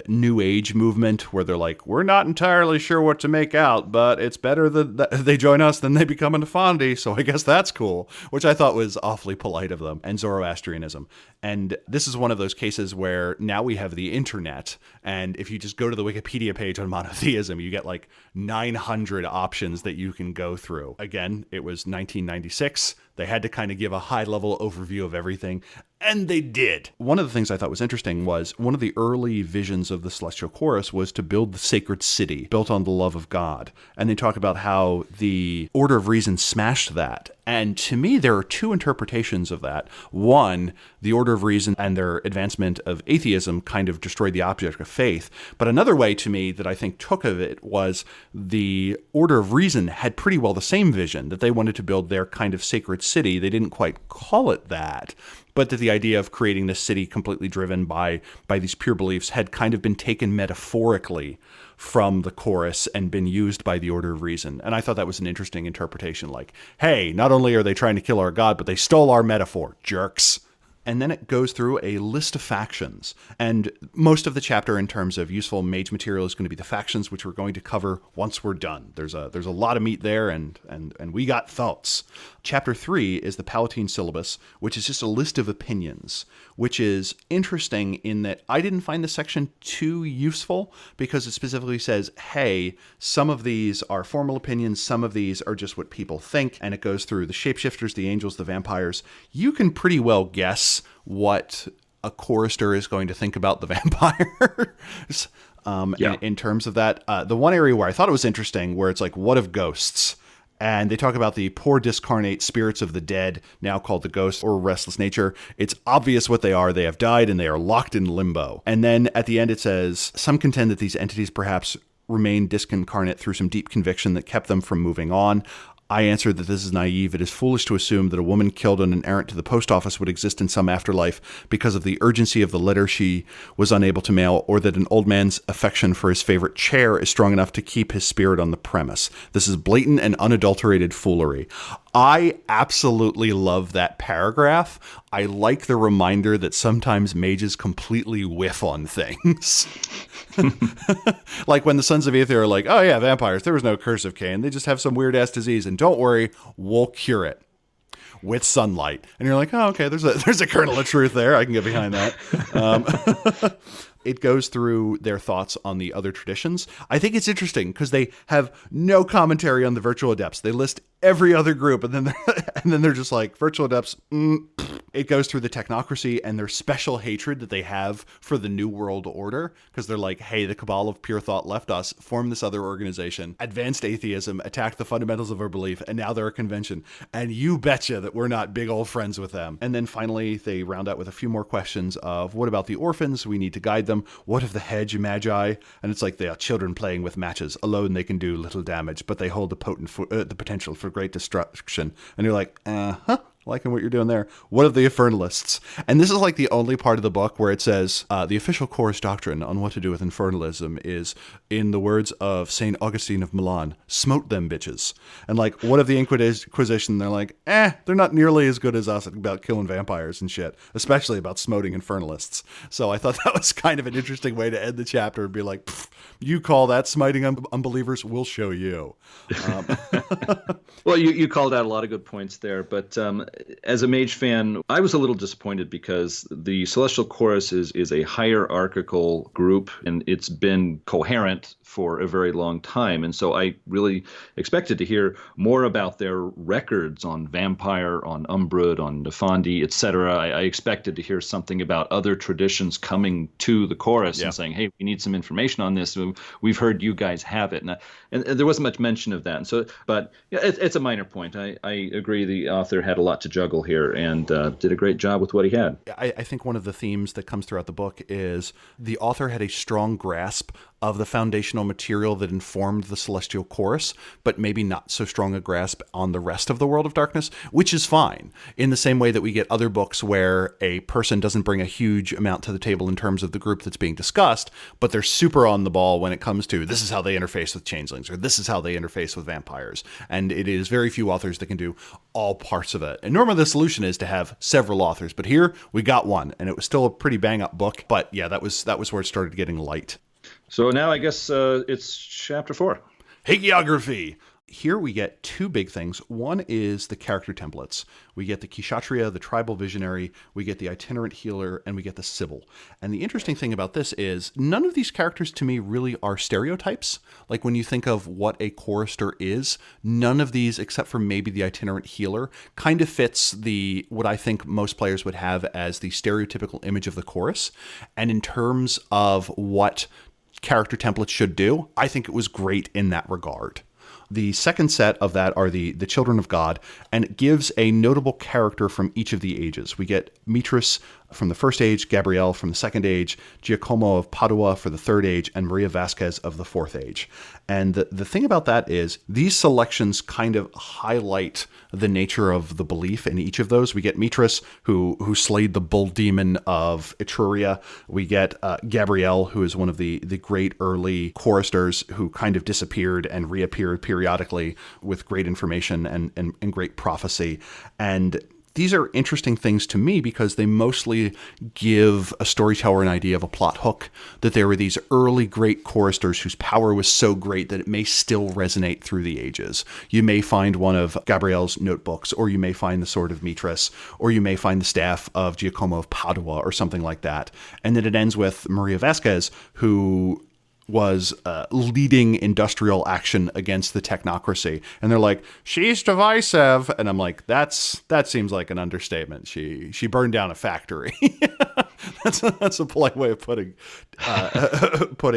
[SPEAKER 2] New Age movement, where they're like, we're not entirely sure what to make out, but it's better that they join us than they become a Nefandi, so I guess that's cool, which I thought was awfully polite of them, and Zoroastrianism. And this is one of those cases where now we have the internet, and if you just go to the Wikipedia page on monotheism, you get like 900 options that you can go through. Again, it was 1996. They had to kind of give a high-level overview of everything, and they did. One of the things I thought was interesting was one of the early visions of the Celestial Chorus was to build the sacred city built on the love of God. And they talk about how the Order of Reason smashed that. And to me, there are two interpretations of that. One, the Order of Reason and their advancement of atheism kind of destroyed the object of faith. But another way to me that I think took of it was the Order of Reason had pretty well the same vision, that they wanted to build their kind of sacred city. They didn't quite call it that, but that the idea of creating this city completely driven by these pure beliefs had kind of been taken metaphorically from the chorus and been used by the Order of Reason. And I thought that was an interesting interpretation, like, hey, not only are they trying to kill our god, but they stole our metaphor, jerks. And then it goes through a list of factions. And most of the chapter in terms of useful mage material is going to be the factions, which we're going to cover once we're done. There's a lot of meat there, and we got thoughts. Chapter 3 is the Palatine Syllabus, which is just a list of opinions, which is interesting in that I didn't find this section too useful because it specifically says, hey, some of these are formal opinions, some of these are just what people think, and it goes through the shapeshifters, the angels, the vampires. You can pretty well guess what a chorister is going to think about the vampires in terms of that. The one area where I thought it was interesting, where it's like, what of ghosts? And they talk about the poor discarnate spirits of the dead, now called the ghosts or restless nature. It's obvious what they are. They have died and they are locked in limbo. And then at the end it says, some contend that these entities perhaps remain discarnate through some deep conviction that kept them from moving on. I answered that this is naive. It is foolish to assume that a woman killed on an errand to the post office would exist in some afterlife because of the urgency of the letter she was unable to mail, or that an old man's affection for his favorite chair is strong enough to keep his spirit on the premise. This is blatant and unadulterated foolery. I absolutely love that paragraph. I like the reminder that sometimes mages completely whiff on things. Like when the Sons of Aether are like, oh yeah, vampires, there was no curse of Cain. They just have some weird-ass disease, and don't worry, we'll cure it with sunlight. And you're like, oh, okay, there's a kernel of truth there. I can get behind that. It goes through their thoughts on the other traditions. I think it's interesting because they have no commentary on the virtual adepts. They list every other group, and then they're just like, virtual adepts. It goes through the technocracy and their special hatred that they have for the New World Order, because they're like, hey, the Cabal of Pure Thought left us, formed this other organization, advanced atheism, attacked the fundamentals of our belief, and now they're a convention. And you betcha that we're not big old friends with them. And then finally, they round out with a few more questions of, what about the orphans? We need to guide them. What of the hedge magi? And it's like they are children playing with matches. Alone they can do little damage, but they hold the potential for great destruction. And you're like, liking what you're doing there. What of the infernalists? And this is like the only part of the book where it says the official chorus doctrine on what to do with infernalism is, in the words of St. Augustine of Milan, smote them bitches. And like, what of the Inquisition? They're like, they're not nearly as good as us about killing vampires and shit, especially about smoting infernalists. So I thought that was kind of an interesting way to end the chapter and be like, you call that smiting unbelievers? We'll show you.
[SPEAKER 1] Well, you called out a lot of good points there, but as a Mage fan, I was a little disappointed because the Celestial Chorus is a hierarchical group, and it's been coherent for a very long time. And so I really expected to hear more about their records on Vampire, on Umbrid, on Nefandi, etc. I expected to hear something about other traditions coming to the chorus and saying, hey, we need some information on this. We've heard you guys have it. And there wasn't much mention of that. And so, but it's a minor point. I agree the author had a lot to juggle here and did a great job with what he had.
[SPEAKER 2] I think one of the themes that comes throughout the book is the author had a strong grasp of the foundational material that informed the Celestial Chorus, but maybe not so strong a grasp on the rest of the World of Darkness, which is fine. In the same way that we get other books where a person doesn't bring a huge amount to the table in terms of the group that's being discussed, but they're super on the ball when it comes to this is how they interface with changelings, or this is how they interface with vampires. And it is very few authors that can do all parts of it. And normally the solution is to have several authors, but here we got one, and it was still a pretty bang-up book. But yeah, that was where it started getting light.
[SPEAKER 1] So now I guess it's chapter 4.
[SPEAKER 2] Hagiography. Here we get two big things. One is the character templates. We get the Kshatriya, the tribal visionary, we get the itinerant healer, and we get the Sibyl. And the interesting thing about this is none of these characters to me really are stereotypes. Like when you think of what a chorister is, none of these, except for maybe the itinerant healer, kind of fits what I think most players would have as the stereotypical image of the chorus. And in terms of what character templates should do, I think it was great in that regard. The second set of that are the Children of God, and it gives a notable character from each of the ages. We get Mitris from the first age, Gabrielle from the second age, Giacomo of Padua for the third age, and Maria Vasquez of the fourth age. And the thing about that is these selections kind of highlight the nature of the belief in each of those. We get Mitris, who slayed the bull demon of Etruria. We get Gabrielle, who is one of the great early choristers who kind of disappeared and reappeared periodically with great information and great prophecy. And these are interesting things to me because they mostly give a storyteller an idea of a plot hook, that there were these early great choristers whose power was so great that it may still resonate through the ages. You may find one of Gabrielle's notebooks, or you may find the sword of Mitris, or you may find the staff of Giacomo of Padua, or something like that. And then it ends with Maria Vasquez, who was leading industrial action against the technocracy. And they're like, she's divisive. And I'm like, that seems like an understatement. She burned down a factory. That's a polite way of putting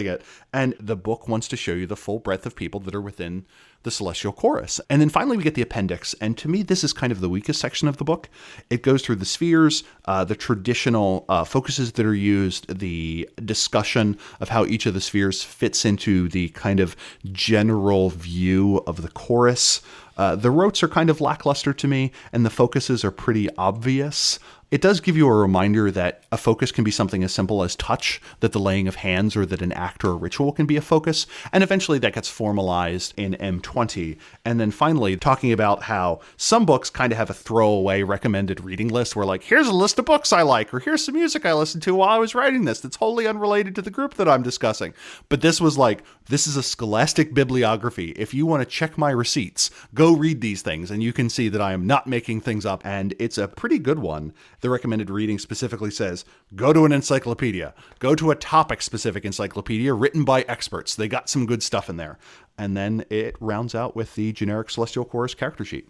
[SPEAKER 2] it. And the book wants to show you the full breadth of people that are within the Celestial Chorus. And then finally we get the appendix. And to me, this is kind of the weakest section of the book. It goes through the spheres, the traditional focuses that are used, the discussion of how each of the spheres fits into the kind of general view of the chorus. The rotes are kind of lackluster to me, and the focuses are pretty obvious. It does give you a reminder that a focus can be something as simple as touch, that the laying of hands or that an act or a ritual can be a focus, and eventually that gets formalized in M20. And then finally, talking about how some books kind of have a throwaway recommended reading list where like, here's a list of books I like, or here's some music I listened to while I was writing this that's wholly unrelated to the group that I'm discussing. But this was like, this is a scholastic bibliography. If you want to check my receipts, go read these things, and you can see that I am not making things up, and it's a pretty good one. The recommended reading specifically says, go to an encyclopedia. Go to a topic-specific encyclopedia written by experts. They got some good stuff in there. And then it rounds out with the generic Celestial Chorus character sheet.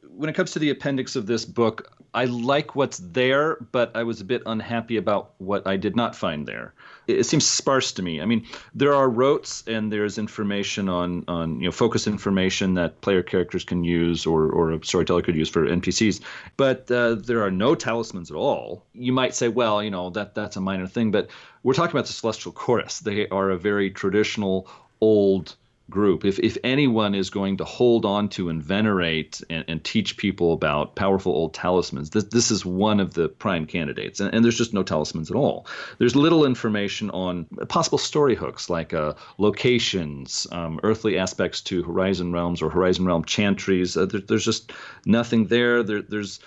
[SPEAKER 1] When it comes to the appendix of this book, I like what's there, but I was a bit unhappy about what I did not find there. It seems sparse to me. I mean, there are rotes and there's information on focus information that player characters can use or a storyteller could use for NPCs, but there are no talismans at all. You might say, well, that's a minor thing, but we're talking about the Celestial Chorus. They are a very traditional, old group. If anyone is going to hold on to and venerate and teach people about powerful old talismans, this is one of the prime candidates. And there's just no talismans at all. There's little information on possible story hooks like locations, earthly aspects to Horizon Realms or Horizon Realm chantries. There's just nothing there. There's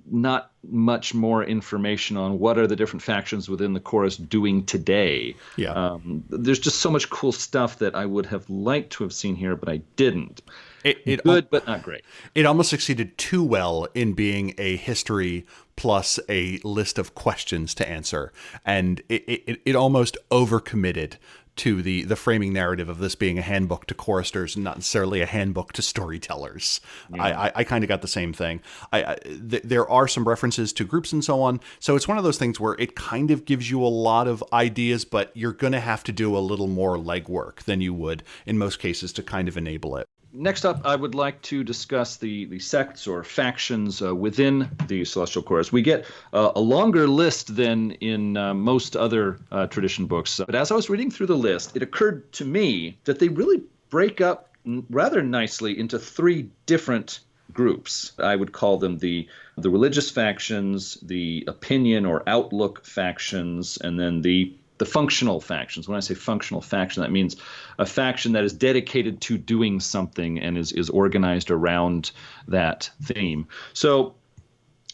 [SPEAKER 1] not much more information on what are the different factions within the chorus doing today.
[SPEAKER 2] Yeah.
[SPEAKER 1] There's just so much cool stuff that I would have liked to have seen here, but I didn't. Good, but not great.
[SPEAKER 2] It almost succeeded too well in being a history plus a list of questions to answer. And it almost overcommitted to the framing narrative of this being a handbook to choristers and not necessarily a handbook to storytellers. Yeah. I kind of got the same thing. There are some references to groups and so on. So it's one of those things where it kind of gives you a lot of ideas, but you're going to have to do a little more legwork than you would in most cases to kind of enable it.
[SPEAKER 1] Next up, I would like to discuss the sects or factions within the Celestial Chorus. We get a longer list than in most other tradition books. But as I was reading through the list, it occurred to me that they really break up rather nicely into three different groups. I would call them the religious factions, the opinion or outlook factions, and then the functional factions. When I say functional faction, that means a faction that is dedicated to doing something and is organized around that theme. So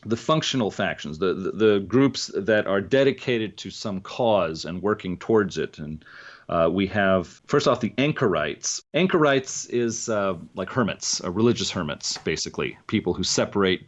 [SPEAKER 1] the functional factions, the groups that are dedicated to some cause and working towards it. And we have, first off, the anchorites. Anchorites is like hermits, religious hermits, basically, people who separate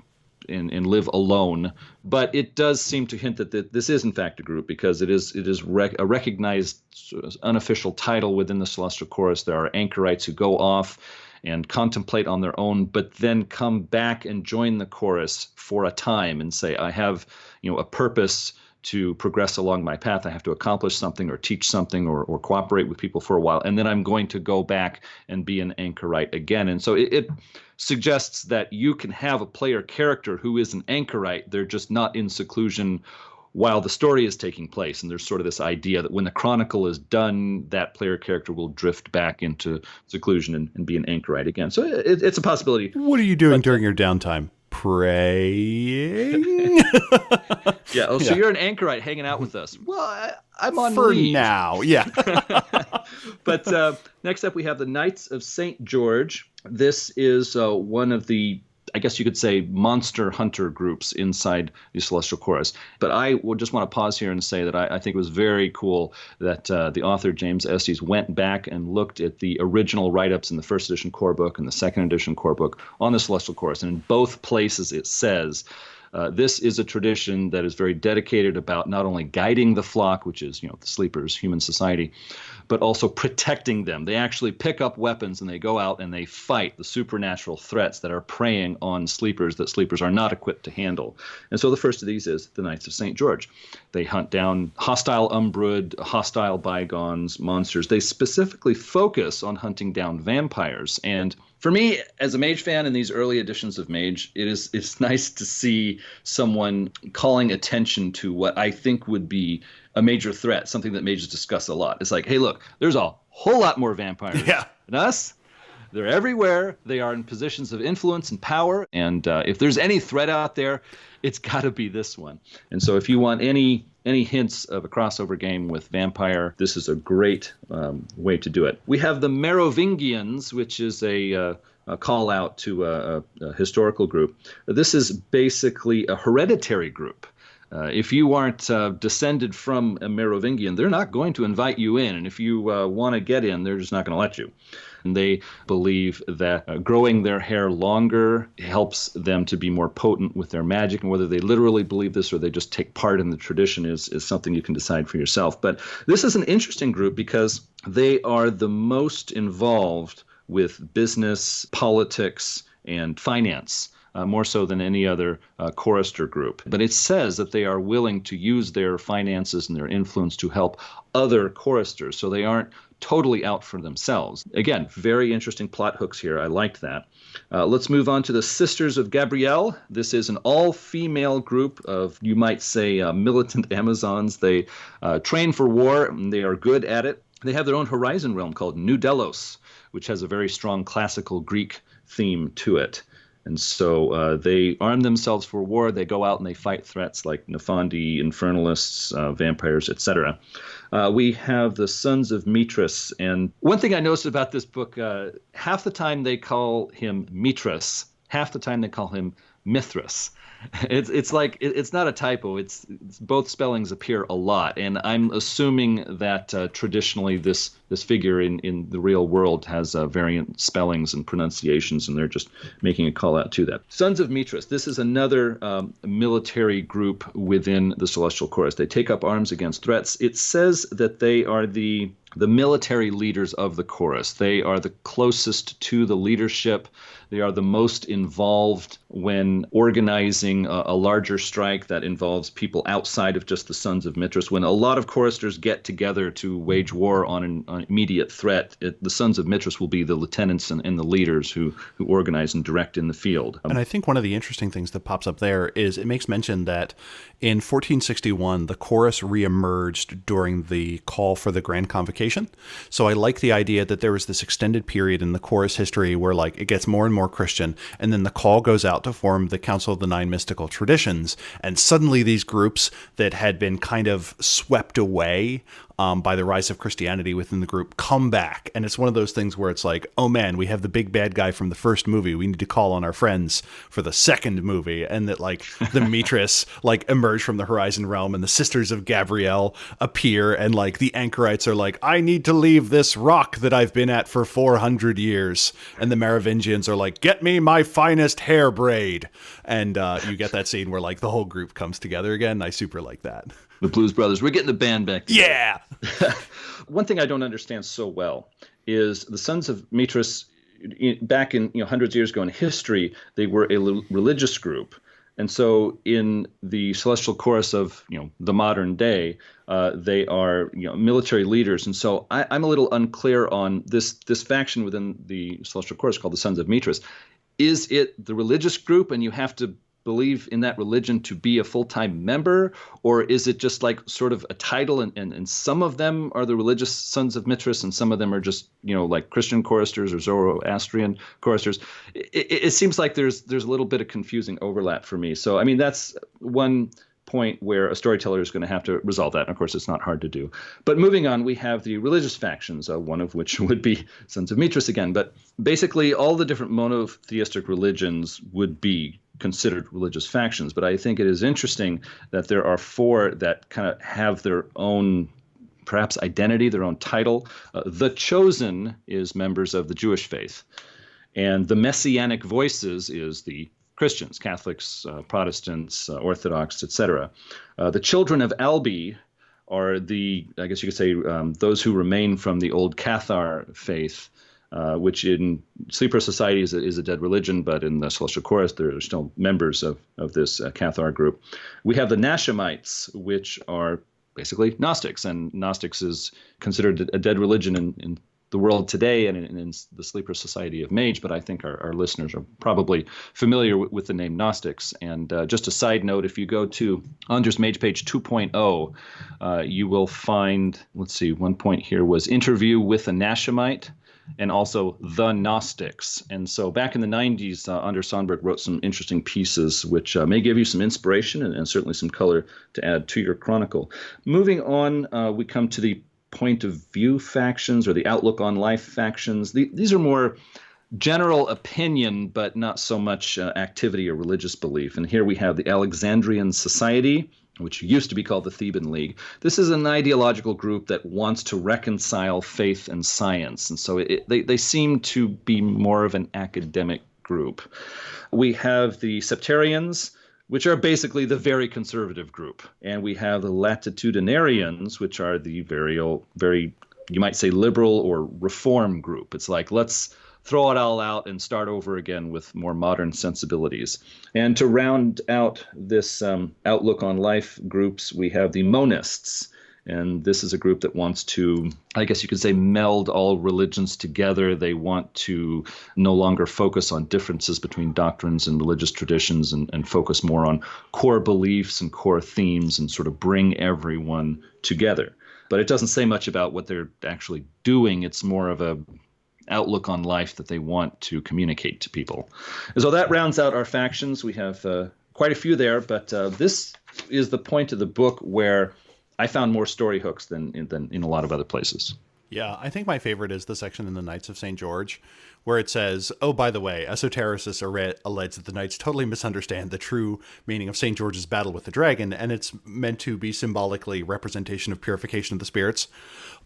[SPEAKER 1] and live alone. But it does seem to hint that this is in fact a group, because it is a recognized sort of unofficial title within the Celestial Chorus. There are anchorites who go off and contemplate on their own, but then come back and join the chorus for a time and say, I have a purpose to progress along my path. I have to accomplish something or teach something or cooperate with people for a while, and then I'm going to go back and be an anchorite again. And so it suggests that you can have a player character who is an anchorite. They're just not in seclusion while the story is taking place. And there's sort of this idea that when the chronicle is done, that player character will drift back into seclusion and be an anchorite again. So it's a possibility.
[SPEAKER 2] What are you doing during your downtime? Praying?
[SPEAKER 1] Yeah. Oh, so you're an anchorite hanging out with us. Well, I'm on
[SPEAKER 2] for
[SPEAKER 1] leave.
[SPEAKER 2] now. Yeah.
[SPEAKER 1] But next up, we have the Knights of St. George. This is one of the, I guess you could say, monster hunter groups inside the Celestial Chorus. But I would just want to pause here and say that I think it was very cool that the author, James Estes, went back and looked at the original write-ups in the first edition core book and the second edition core book on the Celestial Chorus. And in both places it says, this is a tradition that is very dedicated about not only guiding the flock, which is, the sleepers, human society, but also protecting them. They actually pick up weapons and they go out and they fight the supernatural threats that are preying on sleepers that sleepers are not equipped to handle. And so the first of these is the Knights of St. George. They hunt down hostile Umbrid, hostile bygones, monsters. They specifically focus on hunting down vampires. And for me, as a Mage fan in these early editions of Mage, it's nice to see someone calling attention to what I think would be a major threat, something that Mages discuss a lot. It's like, hey, look, there's a whole lot more vampires than us. They're everywhere. They are in positions of influence and power. And if there's any threat out there, it's got to be this one. And so if you want any hints of a crossover game with vampire, this is a great way to do it. We have the Merovingians, which is a call out to a historical group. This is basically a hereditary group. If you aren't descended from a Merovingian, they're not going to invite you in. And if you want to get in, they're just not going to let you. And they believe that growing their hair longer helps them to be more potent with their magic. And whether they literally believe this or they just take part in the tradition is something you can decide for yourself. But this is an interesting group because they are the most involved with business, politics, and finance. More so than any other chorister group. But it says that they are willing to use their finances and their influence to help other choristers, so they aren't totally out for themselves. Again, very interesting plot hooks here. I liked that. Let's move on to the Sisters of Gabrielle. This is an all-female group of, you might say, militant Amazons. They train for war, and they are good at it. They have their own horizon realm called New Delos, which has a very strong classical Greek theme to it. And so they arm themselves for war. They go out and they fight threats like Nephandi, Infernalists, vampires, etc. We have the Sons of Mithras. And one thing I noticed about this book, half the time they call him Mithras, half the time they call him Mithras. It's like it's not a typo. It's both spellings appear a lot, and I'm assuming that traditionally this figure in the real world has variant spellings and pronunciations, and they're just making a call out to that. Sons of Mithras. This is another military group within the Celestial Chorus. They take up arms against threats. It says that they are the military leaders of the chorus. They are the closest to the leadership. They are the most involved when organizing a larger strike that involves people outside of just the Sons of Mithras. When a lot of choristers get together to wage war on an immediate threat, the Sons of Mithras will be the lieutenants and the leaders who organize and direct in the field.
[SPEAKER 2] And I think one of the interesting things that pops up there is it makes mention that in 1461, the chorus reemerged during the call for the Grand Convocation. So I like the idea that there was this extended period in the chorus history where like it gets more and more Christian, and then the call goes out to form the Council of the Nine Mystical Traditions, and suddenly these groups that had been kind of swept away by the rise of Christianity within the group come back. And it's one of those things where it's like, oh man, we have the big bad guy from the first movie. We need to call on our friends for the second movie. And that like the Mithras like emerge from the horizon realm, and the Sisters of Gabrielle appear, and like the anchorites are like, I need to leave this rock that I've been at for 400 years. And the Merovingians are like, get me my finest hair braid. And you get that scene where like the whole group comes together again. I super like that.
[SPEAKER 1] The Blues Brothers. We're getting the band back together.
[SPEAKER 2] Yeah.
[SPEAKER 1] One thing I don't understand so well is the Sons of Mithras, back in hundreds of years ago in history, they were a religious group. And so in the Celestial Chorus of the modern day, they are military leaders. And so I'm a little unclear on this faction within the Celestial Chorus called the Sons of Mithras. Is it the religious group and you have to believe in that religion to be a full-time member, or is it just like sort of a title and some of them are the religious Sons of Mithras and some of them are just like Christian choristers or Zoroastrian choristers? It seems like there's a little bit of confusing overlap for me. So I mean, that's one point where a storyteller is going to have to resolve that. And of course, it's not hard to do. But moving on, we have the religious factions, one of which would be Sons of Mithras again. But basically, all the different monotheistic religions would be considered religious factions. But I think it is interesting that there are four that kind of have their own, perhaps, identity, their own title. The Chosen is members of the Jewish faith. And the Messianic Voices is the Christians, Catholics, Protestants, Orthodox, etc. The Children of Albi are the, I guess you could say, those who remain from the old Cathar faith, which in Sleeper Society is a dead religion, but in the Celestial Chorus, there are still members of this Cathar group. We have the Nashamites, which are basically Gnostics, and Gnostics is considered a dead religion in the world today and in the Sleeper Society of Mage, but I think our listeners are probably familiar with the name Gnostics. And just a side note, if you go to Anders Mage page 2.0, you will find, let's see, one point here was interview with a Nashamite. and also the Gnostics. And so back in the 90s, Anders Sandberg wrote some interesting pieces, which may give you some inspiration and certainly some color to add to your chronicle. Moving on, we come to the point of view factions, or the outlook on life factions. These are more general opinion, but not so much activity or religious belief. And here we have the Alexandrian Society, which used to be called the Theban League. This is an ideological group that wants to reconcile faith and science. And so they seem to be more of an academic group. We have the Septarians, which are basically the very conservative group. And we have the Latitudinarians, which are the very, you might say, liberal or reform group. It's like, let's throw it all out and start over again with more modern sensibilities. And to round out this outlook on life groups, we have the monists. And this is a group that wants to, I guess you could say, meld all religions together. They want to no longer focus on differences between doctrines and religious traditions and focus more on core beliefs and core themes and sort of bring everyone together. But it doesn't say much about what they're actually doing. It's more of a outlook on life that they want to communicate to people. And so that rounds out our factions. We have quite a few there, but this is the point of the book where I found more story hooks than in a lot of other places.
[SPEAKER 2] Yeah, I think my favorite is the section in the Knights of St. George, where it says, oh, by the way, esotericists allege that the Knights totally misunderstand the true meaning of St. George's battle with the dragon, and it's meant to be symbolically representation of purification of the spirits.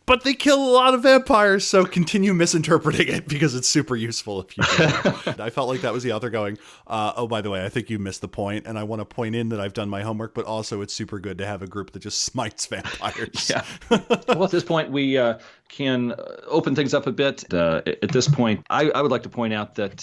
[SPEAKER 2] But they kill a lot of vampires, so continue misinterpreting it because it's super useful if you can. I felt like that was the author going, oh, by the way, I think you missed the point, and I want to point in that I've done my homework, but also it's super good to have a group that just smites vampires.
[SPEAKER 1] Yeah. Well, at this point, we can open things up a bit. At this point, I would like to point out that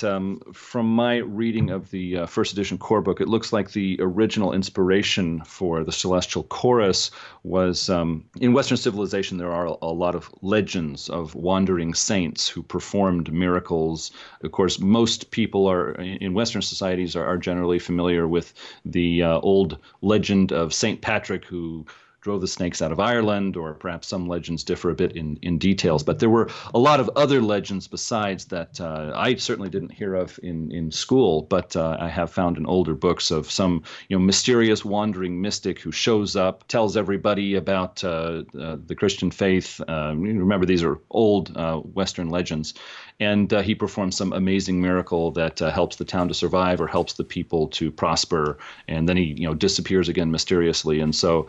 [SPEAKER 1] from my reading of the first edition core book, it looks like the original inspiration for the celestial chorus was in Western civilization, there are a lot of legends of wandering saints who performed miracles. Of course, most people in Western societies are generally familiar with the old legend of Saint Patrick, who drove the snakes out of Ireland, or perhaps some legends differ a bit in details. But there were a lot of other legends besides that I certainly didn't hear of in school, but I have found in older books of some mysterious wandering mystic who shows up, tells everybody about the Christian faith. Remember, these are old Western legends. And he performs some amazing miracle that helps the town to survive or helps the people to prosper. And then he disappears again mysteriously. And so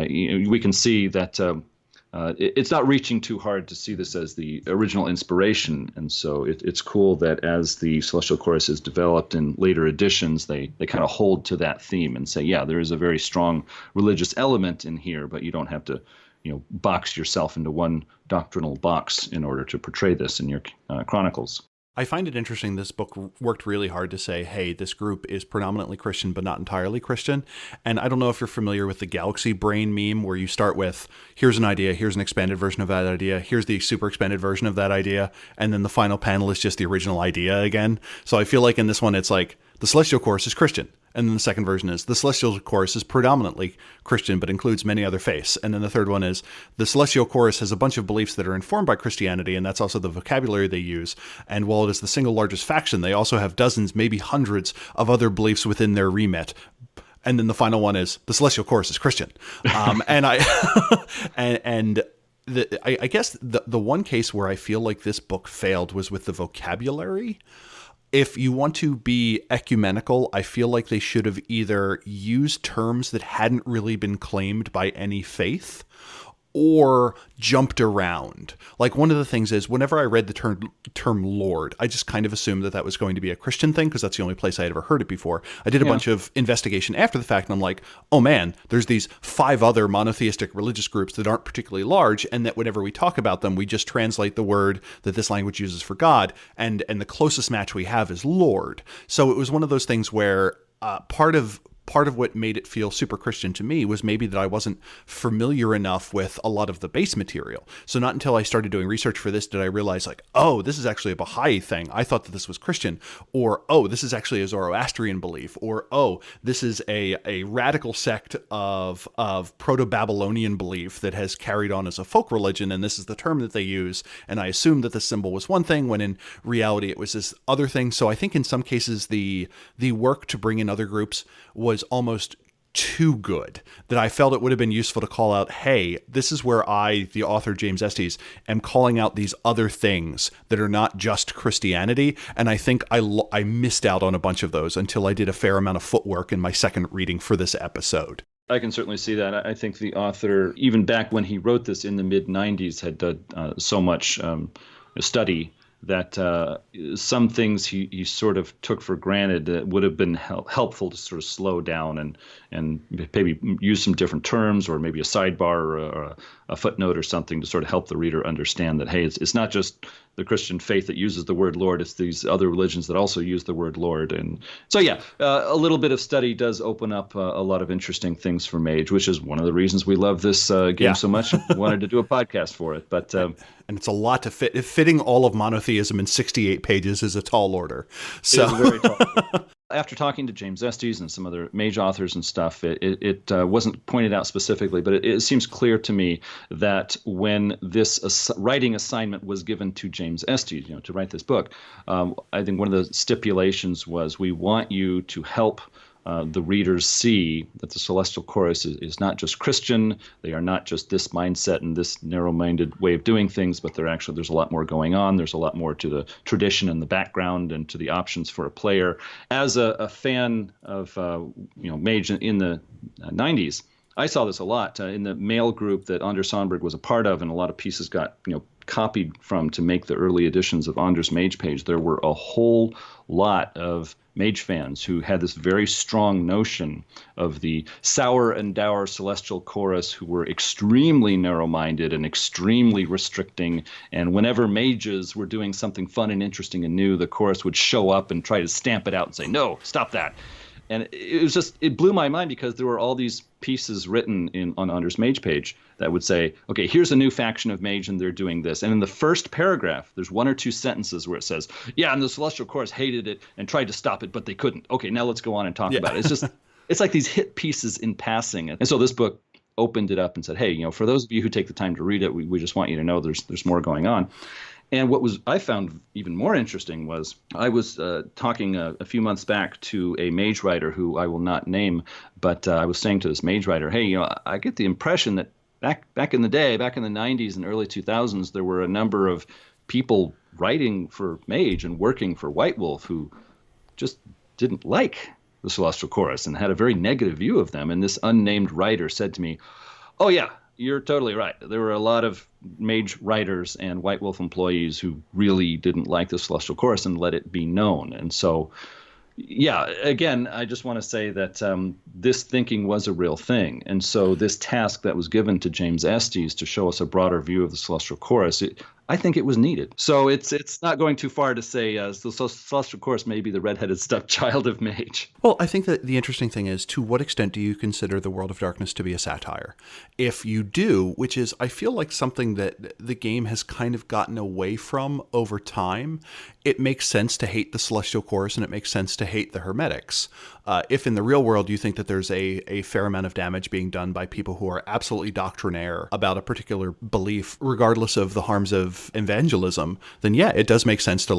[SPEAKER 1] we can see that it's not reaching too hard to see this as the original inspiration. And so it's cool that as the Celestial Chorus is developed in later editions, they kind of hold to that theme and say, yeah, there is a very strong religious element in here, but you don't have to box yourself into one doctrinal box in order to portray this in your chronicles.
[SPEAKER 2] I find it interesting this book worked really hard to say, hey, this group is predominantly Christian, but not entirely Christian. And I don't know if you're familiar with the galaxy brain meme, where you start with, here's an idea, here's an expanded version of that idea, here's the super expanded version of that idea, and then the final panel is just the original idea again. So I feel like in this one, it's like, the Celestial Chorus is Christian. And then the second version is the Celestial Chorus is predominantly Christian, but includes many other faiths. And then the third one is the Celestial Chorus has a bunch of beliefs that are informed by Christianity, and that's also the vocabulary they use. And while it is the single largest faction, they also have dozens, maybe hundreds of other beliefs within their remit. And then the final one is the Celestial Chorus is Christian. I guess the one case where I feel like this book failed was with the vocabulary. If you want to be ecumenical, I feel like they should have either used terms that hadn't really been claimed by any faith or jumped around. Like, one of the things is, whenever I read the term Lord, I just kind of assumed that was going to be a Christian thing, because that's the only place I had ever heard it before. I did a bunch of investigation after the fact, and I'm like, oh man, there's these 5 other monotheistic religious groups that aren't particularly large, and that whenever we talk about them, we just translate the word that this language uses for God, and the closest match we have is Lord. So it was one of those things where part of part of what made it feel super Christian to me was maybe that I wasn't familiar enough with a lot of the base material. So not until I started doing research for this did I realize, like, oh, this is actually a Baha'i thing. I thought that this was Christian. Or, oh, this is actually a Zoroastrian belief. Or, oh, this is a radical sect of Proto-Babylonian belief that has carried on as a folk religion, and this is the term that they use. And I assumed that the symbol was one thing, when in reality it was this other thing. So I think in some cases the work to bring in other groups was almost too good, that I felt it would have been useful to call out, hey, this is where I, the author James Estes, am calling out these other things that are not just Christianity. And I think I missed out on a bunch of those until I did a fair amount of footwork in my second reading for this episode.
[SPEAKER 1] I can certainly see that. I think the author, even back when he wrote this in the mid-90s, had done so much study that some things he sort of took for granted that would have been helpful to sort of slow down and maybe use some different terms, or maybe a sidebar or a footnote or something to sort of help the reader understand that, hey, it's not just the Christian faith that uses the word Lord, it's these other religions that also use the word Lord. And so, a little bit of study does open up a lot of interesting things for Mage, which is one of the reasons we love this game so much. Wanted to do a podcast for it. But
[SPEAKER 2] and it's a lot to fit. Fitting all of monotheism in 68 pages is a tall order. So.
[SPEAKER 1] It is very tall. After talking to James Estes and some other Mage authors and stuff, it wasn't pointed out specifically, but it seems clear to me that when this writing assignment was given to James Estes, to write this book, I think one of the stipulations was, we want you to help the readers see that the Celestial Chorus is not just Christian. They are not just this mindset and this narrow-minded way of doing things, but there's a lot more going on. There's a lot more to the tradition and the background and to the options for a player. As a fan of Mage in the 90s, I saw this a lot in the mail group that Anders Sandberg was a part of, and a lot of pieces got copied from to make the early editions of Anders' Mage page. There were a whole lot of Mage fans who had this very strong notion of the sour and dour Celestial Chorus, who were extremely narrow-minded and extremely restricting. And whenever mages were doing something fun and interesting and new, the chorus would show up and try to stamp it out and say, no, stop that. And it blew my mind, because there were all these pieces written on Anders' Mage page that would say, okay, here's a new faction of Mage and they're doing this. And in the first paragraph, there's one or two sentences where it says, yeah, and the Celestial Chorus hated it and tried to stop it, but they couldn't. Okay, now let's go on and talk about it. It's just, it's like these hit pieces in passing. And so this book opened it up and said, hey, for those of you who take the time to read it, we just want you to know there's more going on. And what I found even more interesting was, I was talking a few months back to a Mage writer who I will not name, but I was saying to this Mage writer, hey, I get the impression that back in the day, back in the 90s and early 2000s, there were a number of people writing for Mage and working for White Wolf who just didn't like the Celestial Chorus and had a very negative view of them. And this unnamed writer said to me, oh, yeah, you're totally right. There were a lot of Mage writers and White Wolf employees who really didn't like the Celestial Chorus and let it be known. And so, again, I just want to say that this thinking was a real thing. And so this task that was given to James Estes to show us a broader view of the Celestial Chorus, I think it was needed. So it's not going too far to say the Celestial Chorus may be the redheaded stepchild of Mage.
[SPEAKER 2] Well, I think that the interesting thing is, to what extent do you consider the World of Darkness to be a satire? If you do, which is, I feel like, something that the game has kind of gotten away from over time, it makes sense to hate the Celestial Chorus and it makes sense to hate the Hermetics. If in the real world you think that there's a fair amount of damage being done by people who are absolutely doctrinaire about a particular belief, regardless of the harms of evangelism, then it does make sense to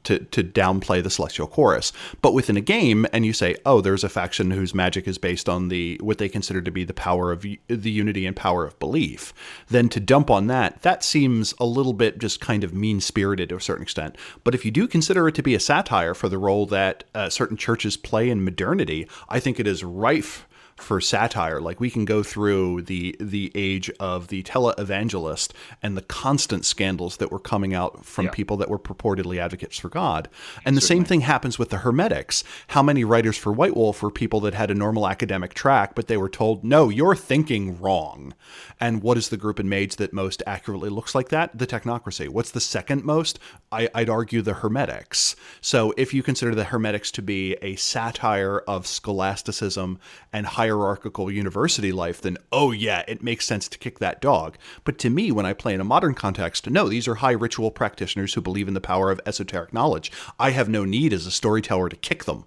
[SPEAKER 2] to downplay the Celestial Chorus. But within a game, and you say, oh, there's a faction whose magic is based on what they consider to be the power of the unity and power of belief, then to dump on that seems a little bit just kind of mean-spirited to a certain extent. But if you do consider it to be a satire for the role that certain churches play in modernity, I think it is rife for satire. Like, we can go through the age of the televangelist and the constant scandals that were coming out from people that were purportedly advocates for God. And the same thing happens with the Hermetics. How many writers for White Wolf were people that had a normal academic track, but they were told, no, you're thinking wrong. And what is the group in Mage that most accurately looks like that? The Technocracy. What's the second most? I'd argue the Hermetics. So if you consider the Hermetics to be a satire of scholasticism and hierarchical university life, then, oh yeah, it makes sense to kick that dog. But to me, when I play in a modern context, no, these are high ritual practitioners who believe in the power of esoteric knowledge. I have no need as a storyteller to kick them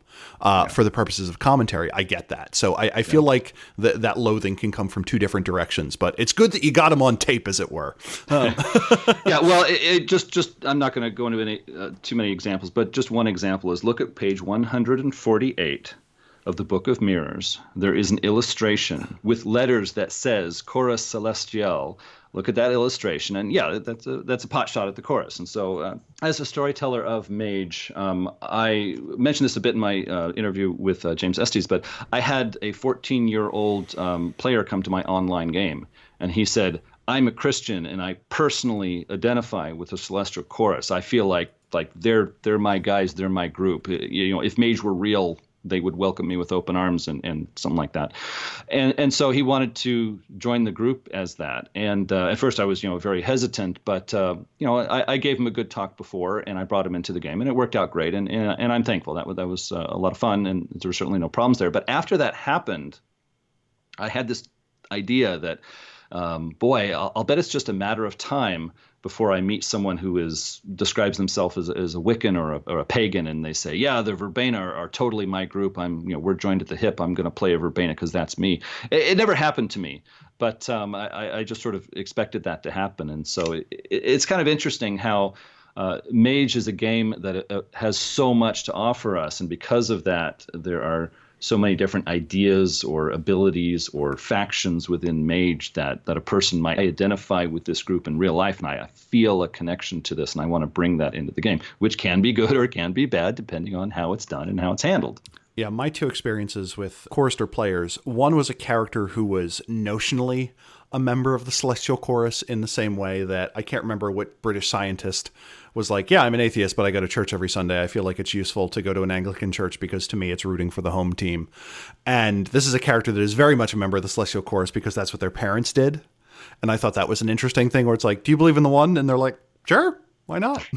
[SPEAKER 2] for the purposes of commentary. I get that. So I feel like that loathing can come from two different directions, but it's good that you got them on tape, as it were.
[SPEAKER 1] Yeah, well, it just I'm not going to go into any too many examples, but just one example is look at page 148 of the Book of Mirrors. There is an illustration with letters that says Chorus Celestial. Look at that illustration, and yeah, that's a pot shot at the chorus. And so, as a storyteller of Mage, I mentioned this a bit in my interview with James Estes, but I had a 14-year-old player come to my online game, and he said, I'm a Christian, and I personally identify with the Celestial Chorus. I feel like they're my guys, they're my group. You know, if Mage were real, they would welcome me with open arms and something like that. And so he wanted to join the group as that. And at first I was, very hesitant, but, I gave him a good talk before, and I brought him into the game, and it worked out great. And I'm thankful. That was a lot of fun, and there were certainly no problems there. But after that happened, I had this idea that, I'll bet it's just a matter of time before I meet someone who describes themselves as a Wiccan or a pagan, and they say, yeah, the Verbena are totally my group. We're joined at the hip. I'm going to play a Verbena because that's me. It never happened to me, but I just sort of expected that to happen. And so it's kind of interesting how Mage is a game that has so much to offer us, and because of that, there are so many different ideas or abilities or factions within Mage that a person might identify with this group in real life, and I feel a connection to this, and I want to bring that into the game, which can be good or it can be bad depending on how it's done and how it's handled.
[SPEAKER 2] Yeah, my two experiences with Chorister players, one was a character who was notionally a member of the Celestial Chorus in the same way that I can't remember what British scientist was like, yeah, I'm an atheist, but I go to church every Sunday. I feel like it's useful to go to an Anglican church because to me it's rooting for the home team. And this is a character that is very much a member of the Celestial Chorus because that's what their parents did. And I thought that was an interesting thing where it's like, do you believe in the one? And they're like, sure. Why not?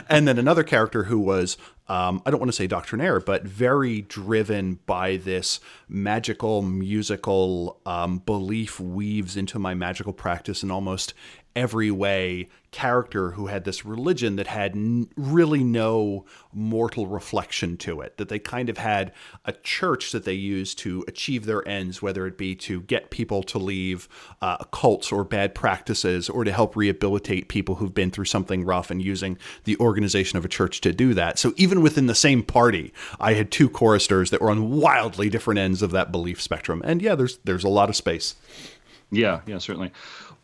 [SPEAKER 2] And then another character who was, I don't want to say doctrinaire, but very driven by this magical, musical belief weaves into my magical practice in almost every way character who had this religion that had really no mortal reflection to it, that they kind of had a church that they used to achieve their ends, whether it be to get people to leave cults or bad practices or to help rehabilitate people who've been through something rough, and using the organization of a church to do that. So even within the same party, I had two choristers that were on wildly different ends of that belief spectrum. And yeah, there's a lot of space.
[SPEAKER 1] Yeah, certainly.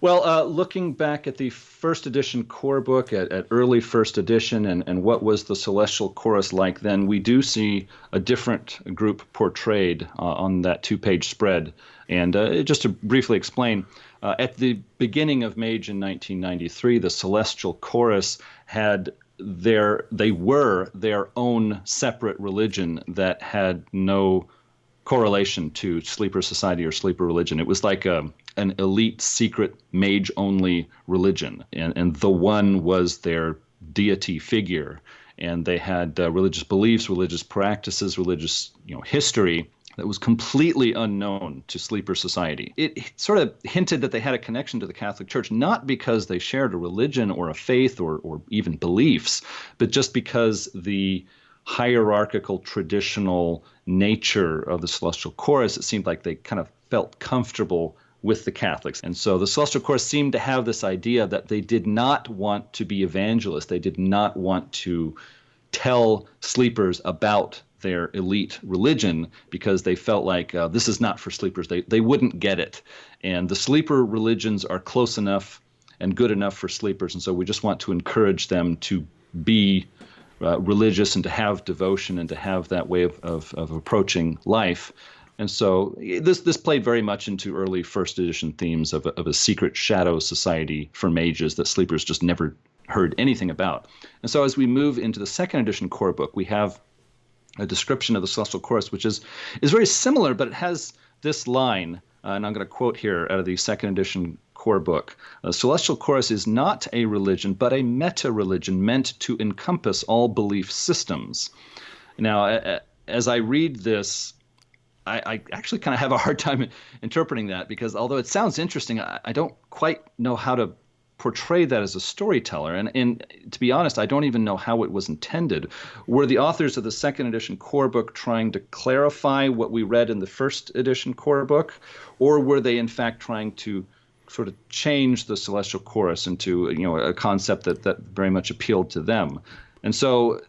[SPEAKER 1] Well, looking back at the first edition core book, at early first edition, and what was the Celestial Chorus like then, we do see a different group portrayed on that two-page spread. And just to briefly explain, at the beginning of Mage in 1993, the Celestial Chorus had they were their own separate religion that had no correlation to Sleeper Society or Sleeper religion. It was like an elite, secret, mage-only religion, and the one was their deity figure, and they had religious beliefs, religious practices, religious history that was completely unknown to Sleeper Society. It sort of hinted that they had a connection to the Catholic Church, not because they shared a religion or a faith or even beliefs, but just because the hierarchical, traditional nature of the Celestial Chorus, it seemed like they kind of felt comfortable with the Catholics. And so the Celestial Chorus seemed to have this idea that they did not want to be evangelists. They did not want to tell sleepers about their elite religion because they felt like this is not for sleepers. They wouldn't get it. And the sleeper religions are close enough and good enough for sleepers. And so we just want to encourage them to be religious and to have devotion and to have that way of approaching life. And so this played very much into early first edition themes of a secret shadow society for mages that sleepers just never heard anything about. And so as we move into the second edition core book, we have a description of the celestial chorus, which is very similar, but it has this line, and I'm going to quote here out of the second edition core book. Celestial chorus is not a religion, but a meta-religion meant to encompass all belief systems. Now, as I read this, I actually kind of have a hard time interpreting that, because although it sounds interesting, I don't quite know how to portray that as a storyteller. And to be honest, I don't even know how it was intended. Were the authors of the second edition core book trying to clarify what we read in the first edition core book, or were they in fact trying to sort of change the celestial chorus into a concept that very much appealed to them? And so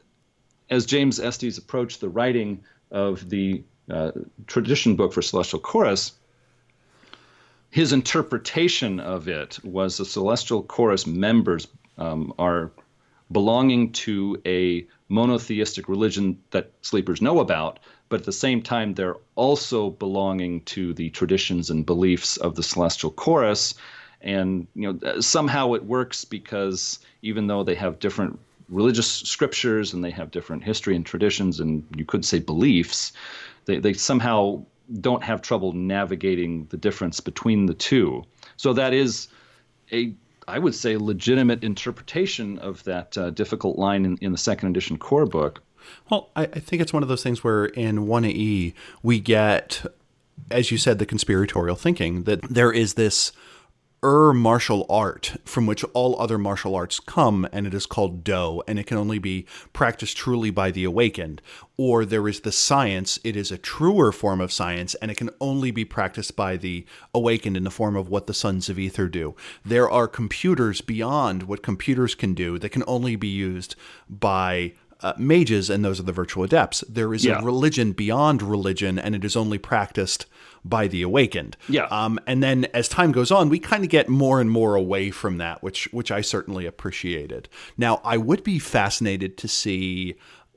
[SPEAKER 1] as James Estes approached the writing of the tradition book for celestial chorus, his interpretation of it was the celestial chorus members are belonging to a monotheistic religion that sleepers know about, but at the same time they're also belonging to the traditions and beliefs of the celestial chorus. And somehow it works because even though they have different religious scriptures and they have different history and traditions and you could say beliefs, they somehow don't have trouble navigating the difference between the two. So that is I would say, legitimate interpretation of that difficult line in the second edition core book.
[SPEAKER 2] Well, I think it's one of those things where in 1AE we get, as you said, the conspiratorial thinking that there is this martial art from which all other martial arts come, and it is called Do, and it can only be practiced truly by the awakened. Or there is the science, it is a truer form of science, and it can only be practiced by the awakened in the form of what the Sons of Ether do. There are computers beyond what computers can do that can only be used by mages, and those are the virtual adepts. There is a religion beyond religion, and it is only practiced by the awakened. And then as time goes on, we kind of get more and more away from that, which I certainly appreciated. Now, I would be fascinated to see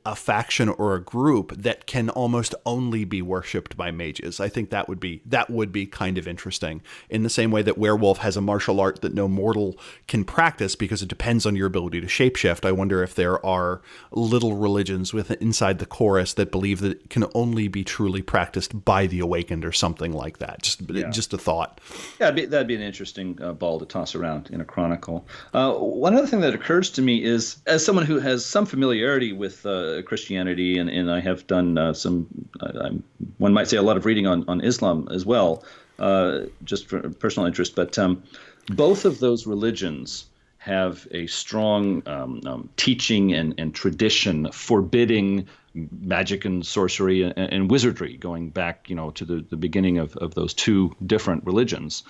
[SPEAKER 2] a faction or a group that can almost only be worshipped by mages. I think that would be kind of interesting, in the same way that werewolf has a martial art that no mortal can practice because it depends on your ability to shapeshift. I wonder if there are little religions inside the chorus that believe that it can only be truly practiced by the awakened or something like that. Just a thought.
[SPEAKER 1] Yeah, that'd be an interesting ball to toss around in a chronicle. One other thing that occurs to me is, as someone who has some familiarity with Christianity, and I have done some, one might say, a lot of reading on Islam as well, just for personal interest. But both of those religions have a strong teaching and tradition forbidding magic and sorcery and wizardry, going back, to the beginning of those two different religions.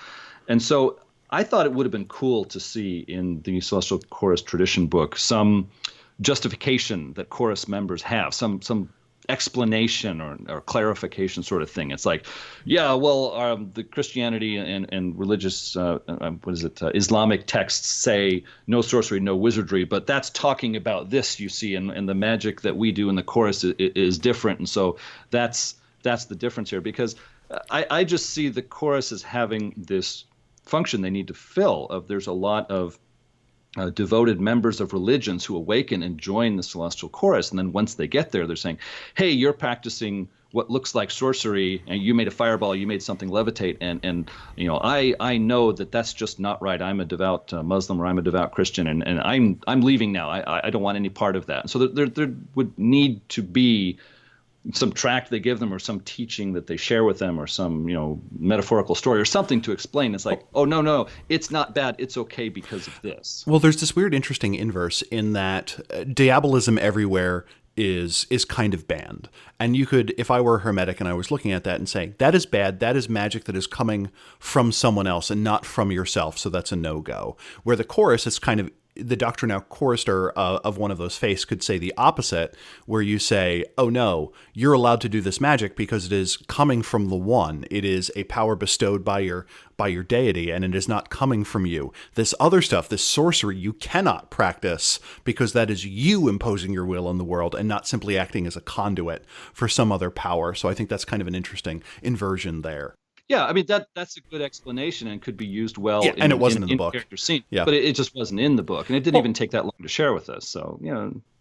[SPEAKER 1] And so I thought it would have been cool to see in the Celestial Chorus tradition book some justification that chorus members have, some explanation or clarification sort of thing. It's like, the Christianity and religious, Islamic texts say no sorcery, no wizardry, but that's talking about this, you see, and the magic that we do in the chorus is different. And so that's the difference here, because I just see the chorus as having this function they need to fill. There's a lot of devoted members of religions who awaken and join the Celestial Chorus. And then once they get there, they're saying, hey, you're practicing what looks like sorcery, and you made a fireball, you made something levitate. And I know that that's just not right. I'm a devout Muslim, or I'm a devout Christian, and I'm leaving now. I don't want any part of that. So there would need to be some tract they give them, or some teaching that they share with them, or some metaphorical story or something to explain. It's like, oh no, it's not bad, it's okay because of this.
[SPEAKER 2] Well, there's this weird interesting inverse in that diabolism everywhere is kind of banned. And you could, if I were Hermetic and I was looking at that and saying, that is bad, that is magic that is coming from someone else and not from yourself, so that's a no-go. Where the chorus is kind of The doctrinal chorister of one of those faiths could say the opposite, where you say, oh no, you're allowed to do this magic because it is coming from the one. It is a power bestowed by your deity, and it is not coming from you. This other stuff, this sorcery, you cannot practice because that is you imposing your will on the world and not simply acting as a conduit for some other power. So I think that's kind of an interesting inversion there.
[SPEAKER 1] Yeah, I mean that's a good explanation and could be used well.
[SPEAKER 2] Yeah, and it wasn't in the book.
[SPEAKER 1] Character scene,
[SPEAKER 2] yeah,
[SPEAKER 1] but it just wasn't in the book, and it didn't even take that long to share with us. So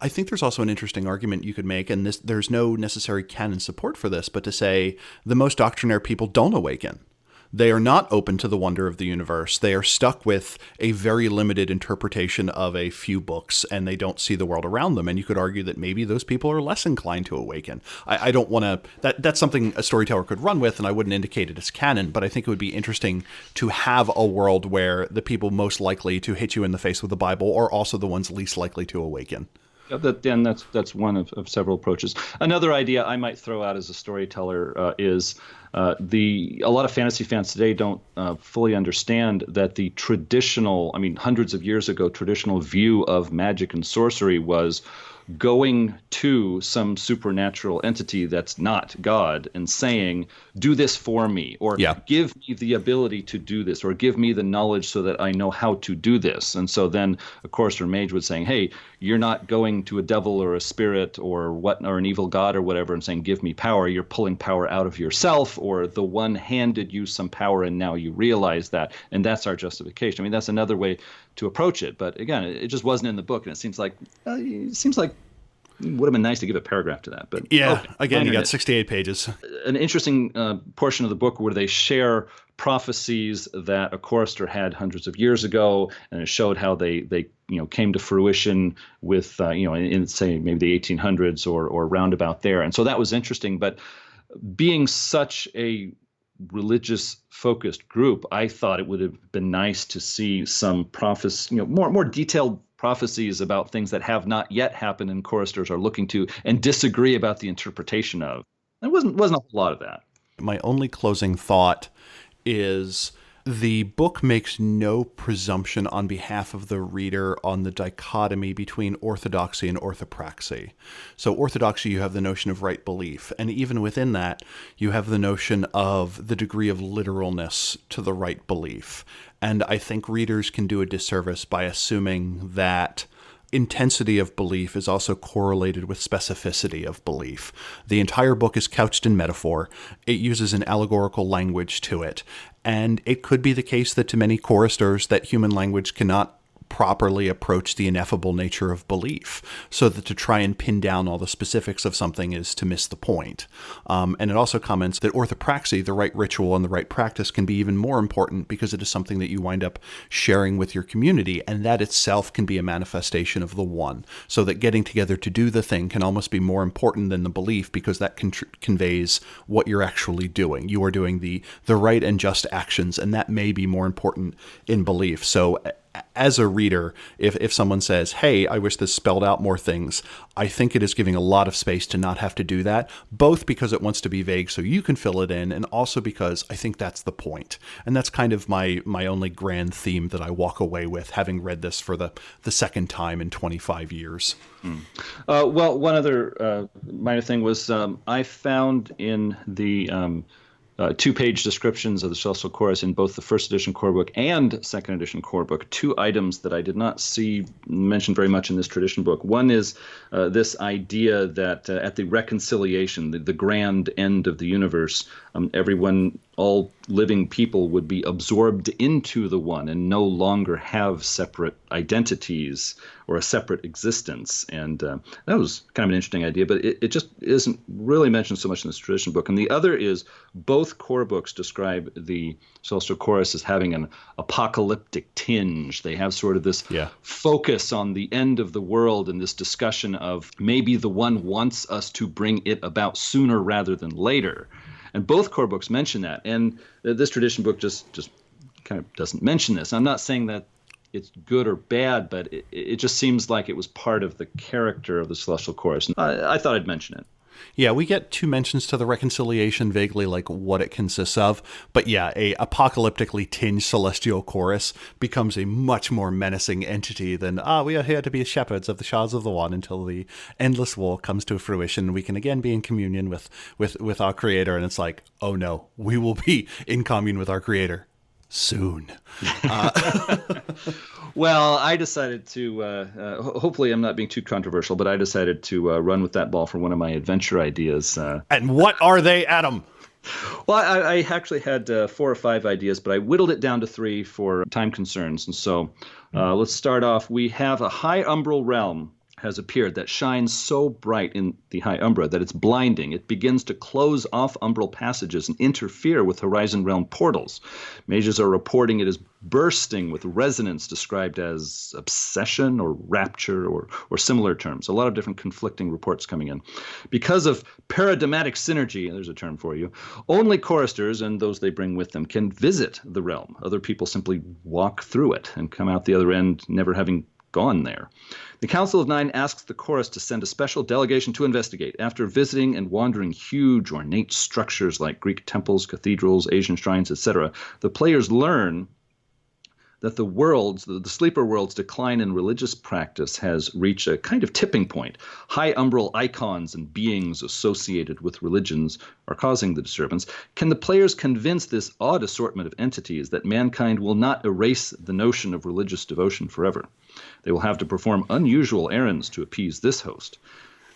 [SPEAKER 2] I think there's also an interesting argument you could make, and there's no necessary canon support for this, but to say the most doctrinaire people don't awaken. They are not open to the wonder of the universe. They are stuck with a very limited interpretation of a few books, and they don't see the world around them. And you could argue that maybe those people are less inclined to awaken. I don't want to... That's something a storyteller could run with, and I wouldn't indicate it as canon, but I think it would be interesting to have a world where the people most likely to hit you in the face with the Bible are also the ones least likely to awaken.
[SPEAKER 1] And that's one of several approaches. Another idea I might throw out as a storyteller is a lot of fantasy fans today don't fully understand that the traditional, I mean, hundreds of years ago, traditional view of magic and sorcery was going to some supernatural entity that's not God and saying, do this for me, or give me the ability to do this, or give me the knowledge so that I know how to do this. And so then, of course, her mage was saying, hey, you're not going to a devil or a spirit or an evil god or whatever and saying, give me power. You're pulling power out of yourself, or the one handed you some power and now you realize that. And that's our justification. I mean, that's another way to approach it. But again, it just wasn't in the book. And it seems like it would have been nice to give a paragraph to that. But
[SPEAKER 2] again, you got 68 pages.
[SPEAKER 1] An interesting portion of the book where they share prophecies that a chorister had hundreds of years ago, and it showed how they came to fruition with in say maybe the 1800s or roundabout there. And so that was interesting. But being such a religious focused group, I thought it would have been nice to see some more detailed prophecies about things that have not yet happened and choristers are looking to and disagree about the interpretation of. There wasn't a whole lot of that.
[SPEAKER 2] My only closing thought is the book makes no presumption on behalf of the reader on the dichotomy between orthodoxy and orthopraxy. So orthodoxy, you have the notion of right belief, and even within that, you have the notion of the degree of literalness to the right belief. And I think readers can do a disservice by assuming that intensity of belief is also correlated with specificity of belief. The entire book is couched in metaphor. It uses an allegorical language to it. And it could be the case that to many choristers that human language cannot properly approach the ineffable nature of belief, so that to try and pin down all the specifics of something is to miss the point. And it also comments that orthopraxy, the right ritual and the right practice, can be even more important because it is something that you wind up sharing with your community, and that itself can be a manifestation of the one. So that getting together to do the thing can almost be more important than the belief, because that conveys what you're actually doing. You are doing the right and just actions, and that may be more important in belief. So as a reader, if someone says, hey, I wish this spelled out more things, I think it is giving a lot of space to not have to do that, both because it wants to be vague so you can fill it in, and also because I think that's the point. And that's kind of my only grand theme that I walk away with, having read this for the second time in 25 years.
[SPEAKER 1] Well, one other minor thing was I found in the two-page descriptions of the Celestial Chorus in both the first edition core book and second edition core book, two items that I did not see mentioned very much in this tradition book. One is this idea that at the reconciliation, the grand end of the universe, everyone, all living people would be absorbed into the one and no longer have separate identities or a separate existence. And that was kind of an interesting idea, but it just isn't really mentioned so much in this tradition book. And the other is both core books describe the Celestial Chorus as having an apocalyptic tinge. They have sort of this focus on the end of the world and this discussion of maybe the one wants us to bring it about sooner rather than later. And both core books mention that. And this tradition book just kind of doesn't mention this. I'm not saying that it's good or bad, but it just seems like it was part of the character of the Celestial Chorus. I thought I'd mention it.
[SPEAKER 2] Yeah, we get 2 mentions to the reconciliation, vaguely like what it consists of. But yeah, a apocalyptically tinged celestial chorus becomes a much more menacing entity than, we are here to be shepherds of the shards of the one until the endless war comes to fruition. We can again be in communion with our creator. And it's like, oh no, we will be in commune with our creator soon.
[SPEAKER 1] Well, I decided to, hopefully I'm not being too controversial, but I decided to run with that ball for one of my adventure ideas.
[SPEAKER 2] And what are they, Adam?
[SPEAKER 1] Well, I actually had 4 or 5 ideas, but I whittled it down to 3 for time concerns. And so let's start off. We have a high umbral realm has appeared that shines so bright in the high umbra that it's blinding. It begins to close off umbral passages and interfere with horizon realm portals. Mages are reporting it is bursting with resonance described as obsession or rapture or similar terms. A lot of different conflicting reports coming in. Because of paradigmatic synergy, there's a term for you, only choristers and those they bring with them can visit the realm. Other people simply walk through it and come out the other end never having gone there. The Council of Nine asks the chorus to send a special delegation to investigate. After visiting and wandering huge ornate structures like Greek temples, cathedrals, Asian shrines, etc., the players learn that the world's, the sleeper world's decline in religious practice has reached a kind of tipping point. High umbral icons and beings associated with religions are causing the disturbance. Can the players convince this odd assortment of entities that mankind will not erase the notion of religious devotion forever? They will have to perform unusual errands to appease this host.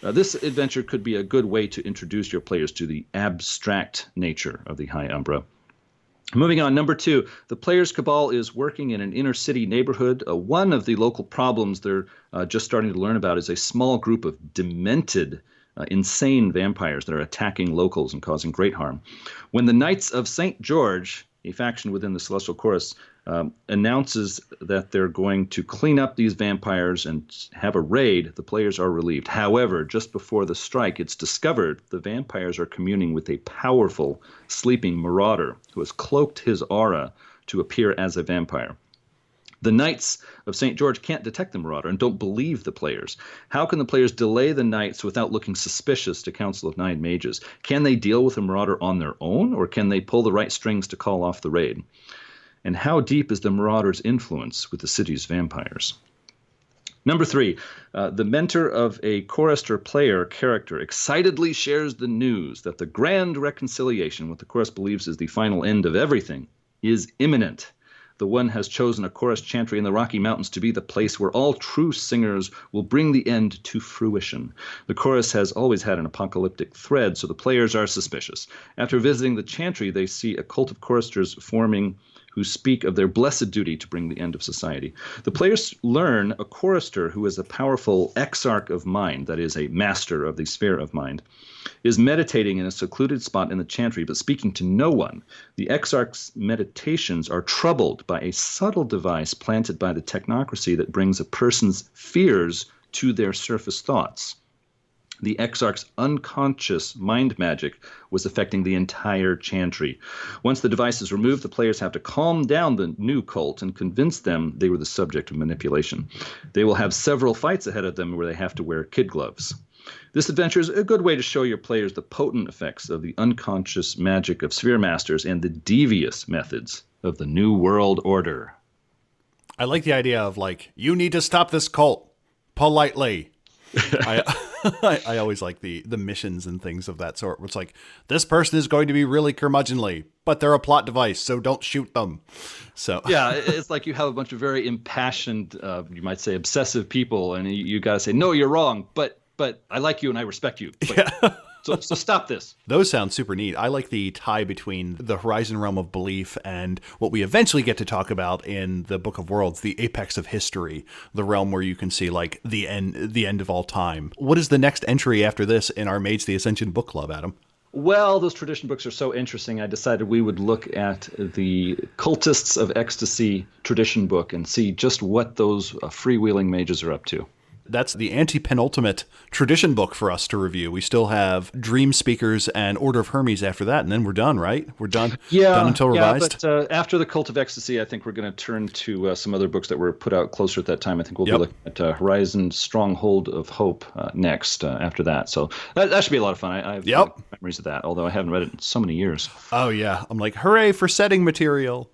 [SPEAKER 1] This adventure could be a good way to introduce your players to the abstract nature of the High Umbra. Moving on, number 2, the players' cabal is working in an inner city neighborhood. One of the local problems they're just starting to learn about is a small group of demented, insane vampires that are attacking locals and causing great harm. When the Knights of St. George, a faction within the Celestial Chorus, announces that they're going to clean up these vampires and have a raid, the players are relieved. However, just before the strike, it's discovered the vampires are communing with a powerful sleeping marauder who has cloaked his aura to appear as a vampire. The Knights of St. George can't detect the marauder and don't believe the players. How can the players delay the Knights without looking suspicious to Council of Nine Mages? Can they deal with the marauder on their own, or can they pull the right strings to call off the raid? And how deep is the marauder's influence with the city's vampires? Number 3, the mentor of a chorister player character excitedly shares the news that the grand reconciliation, what the chorus believes is the final end of everything, is imminent. The one has chosen a chorus chantry in the Rocky Mountains to be the place where all true singers will bring the end to fruition. The chorus has always had an apocalyptic thread, so the players are suspicious. After visiting the chantry, they see a cult of choristers forming who speak of their blessed duty to bring the end of society. The players learn a chorister who is a powerful exarch of mind, that is, a master of the sphere of mind, is meditating in a secluded spot in the chantry, but speaking to no one. The exarch's meditations are troubled by a subtle device planted by the technocracy that brings a person's fears to their surface thoughts. The exarch's unconscious mind magic was affecting the entire chantry. Once the device is removed, the players have to calm down the new cult and convince them they were the subject of manipulation. They will have several fights ahead of them where they have to wear kid gloves. This adventure is a good way to show your players the potent effects of the unconscious magic of sphere masters and the devious methods of the New World Order.
[SPEAKER 2] I like the idea of, like, you need to stop this cult politely. I always like the missions and things of that sort. It's like, this person is going to be really curmudgeonly, but they're a plot device, so don't shoot them. So
[SPEAKER 1] yeah, it's like you have a bunch of very impassioned, you might say obsessive people, and you got to say, no, you're wrong, but I like you and I respect you.
[SPEAKER 2] Yeah.
[SPEAKER 1] So stop this.
[SPEAKER 2] Those sound super neat. I like the tie between the horizon realm of belief and what we eventually get to talk about in the Book of Worlds, the apex of history, the realm where you can see, like, the end of all time. What is the next entry after this in our Mage the Ascension book club, Adam?
[SPEAKER 1] Well, those tradition books are so interesting, I decided we would look at the Cultists of Ecstasy tradition book and see just what those freewheeling mages are up to.
[SPEAKER 2] That's the anti-penultimate tradition book for us to review. We still have Dream Speakers and Order of Hermes after that, and then we're done, right? We're done. Done until revised.
[SPEAKER 1] Yeah, but after the Cult of Ecstasy, I think we're going to turn to some other books that were put out closer at that time. I think we'll be looking at Horizon's Stronghold of Hope next after that. So that should be a lot of fun. I have memories of that, although I haven't read it in so many years.
[SPEAKER 2] Oh, yeah. I'm like, hooray for setting material.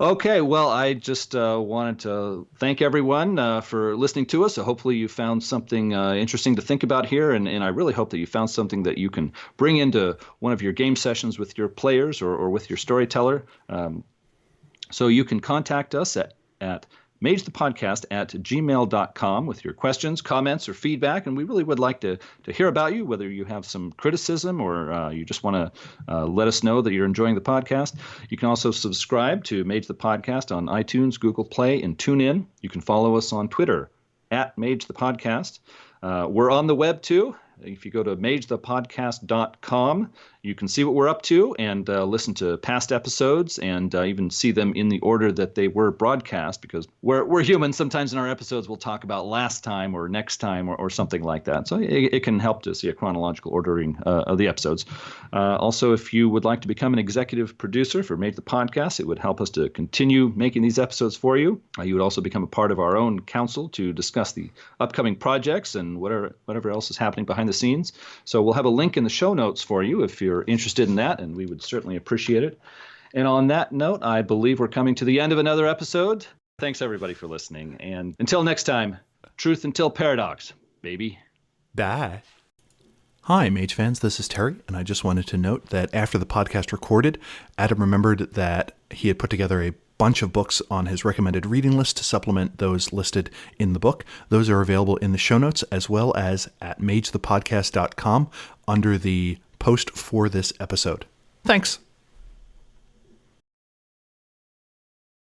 [SPEAKER 1] Okay, well, I just wanted to thank everyone for listening to us. So hopefully you found something interesting to think about here, and I really hope that you found something that you can bring into one of your game sessions with your players or with your storyteller. So you can contact us at magethepodcast@gmail.com with your questions, comments, or feedback, and we really would like to hear about you, whether you have some criticism or you just want to let us know that you're enjoying the podcast. You can also subscribe to Mage the Podcast on iTunes, Google Play, and TuneIn. You can follow us on Twitter @Mage the Podcast. We're on the web too. If you go to magethepodcast.com, you can see what we're up to and listen to past episodes and even see them in the order that they were broadcast, because we're human. Sometimes in our episodes we'll talk about last time or next time or something like that. So it can help to see a chronological ordering of the episodes. Also, if you would like to become an executive producer for Mage the Podcast, it would help us to continue making these episodes for you. You would also become a part of our own council to discuss the upcoming projects and whatever else is happening behind the scenes. So we'll have a link in the show notes for you if you're interested in that, and we would certainly appreciate it. And on that note, I believe we're coming to the end of another episode. Thanks, everybody, for listening. And until next time, truth until paradox, baby.
[SPEAKER 2] Bye. Hi, Mage fans. This is Terry, and I just wanted to note that after the podcast recorded, Adam remembered that he had put together a bunch of books on his recommended reading list to supplement those listed in the book. Those are available in the show notes as well as at magethepodcast.com under the post for this episode. Thanks.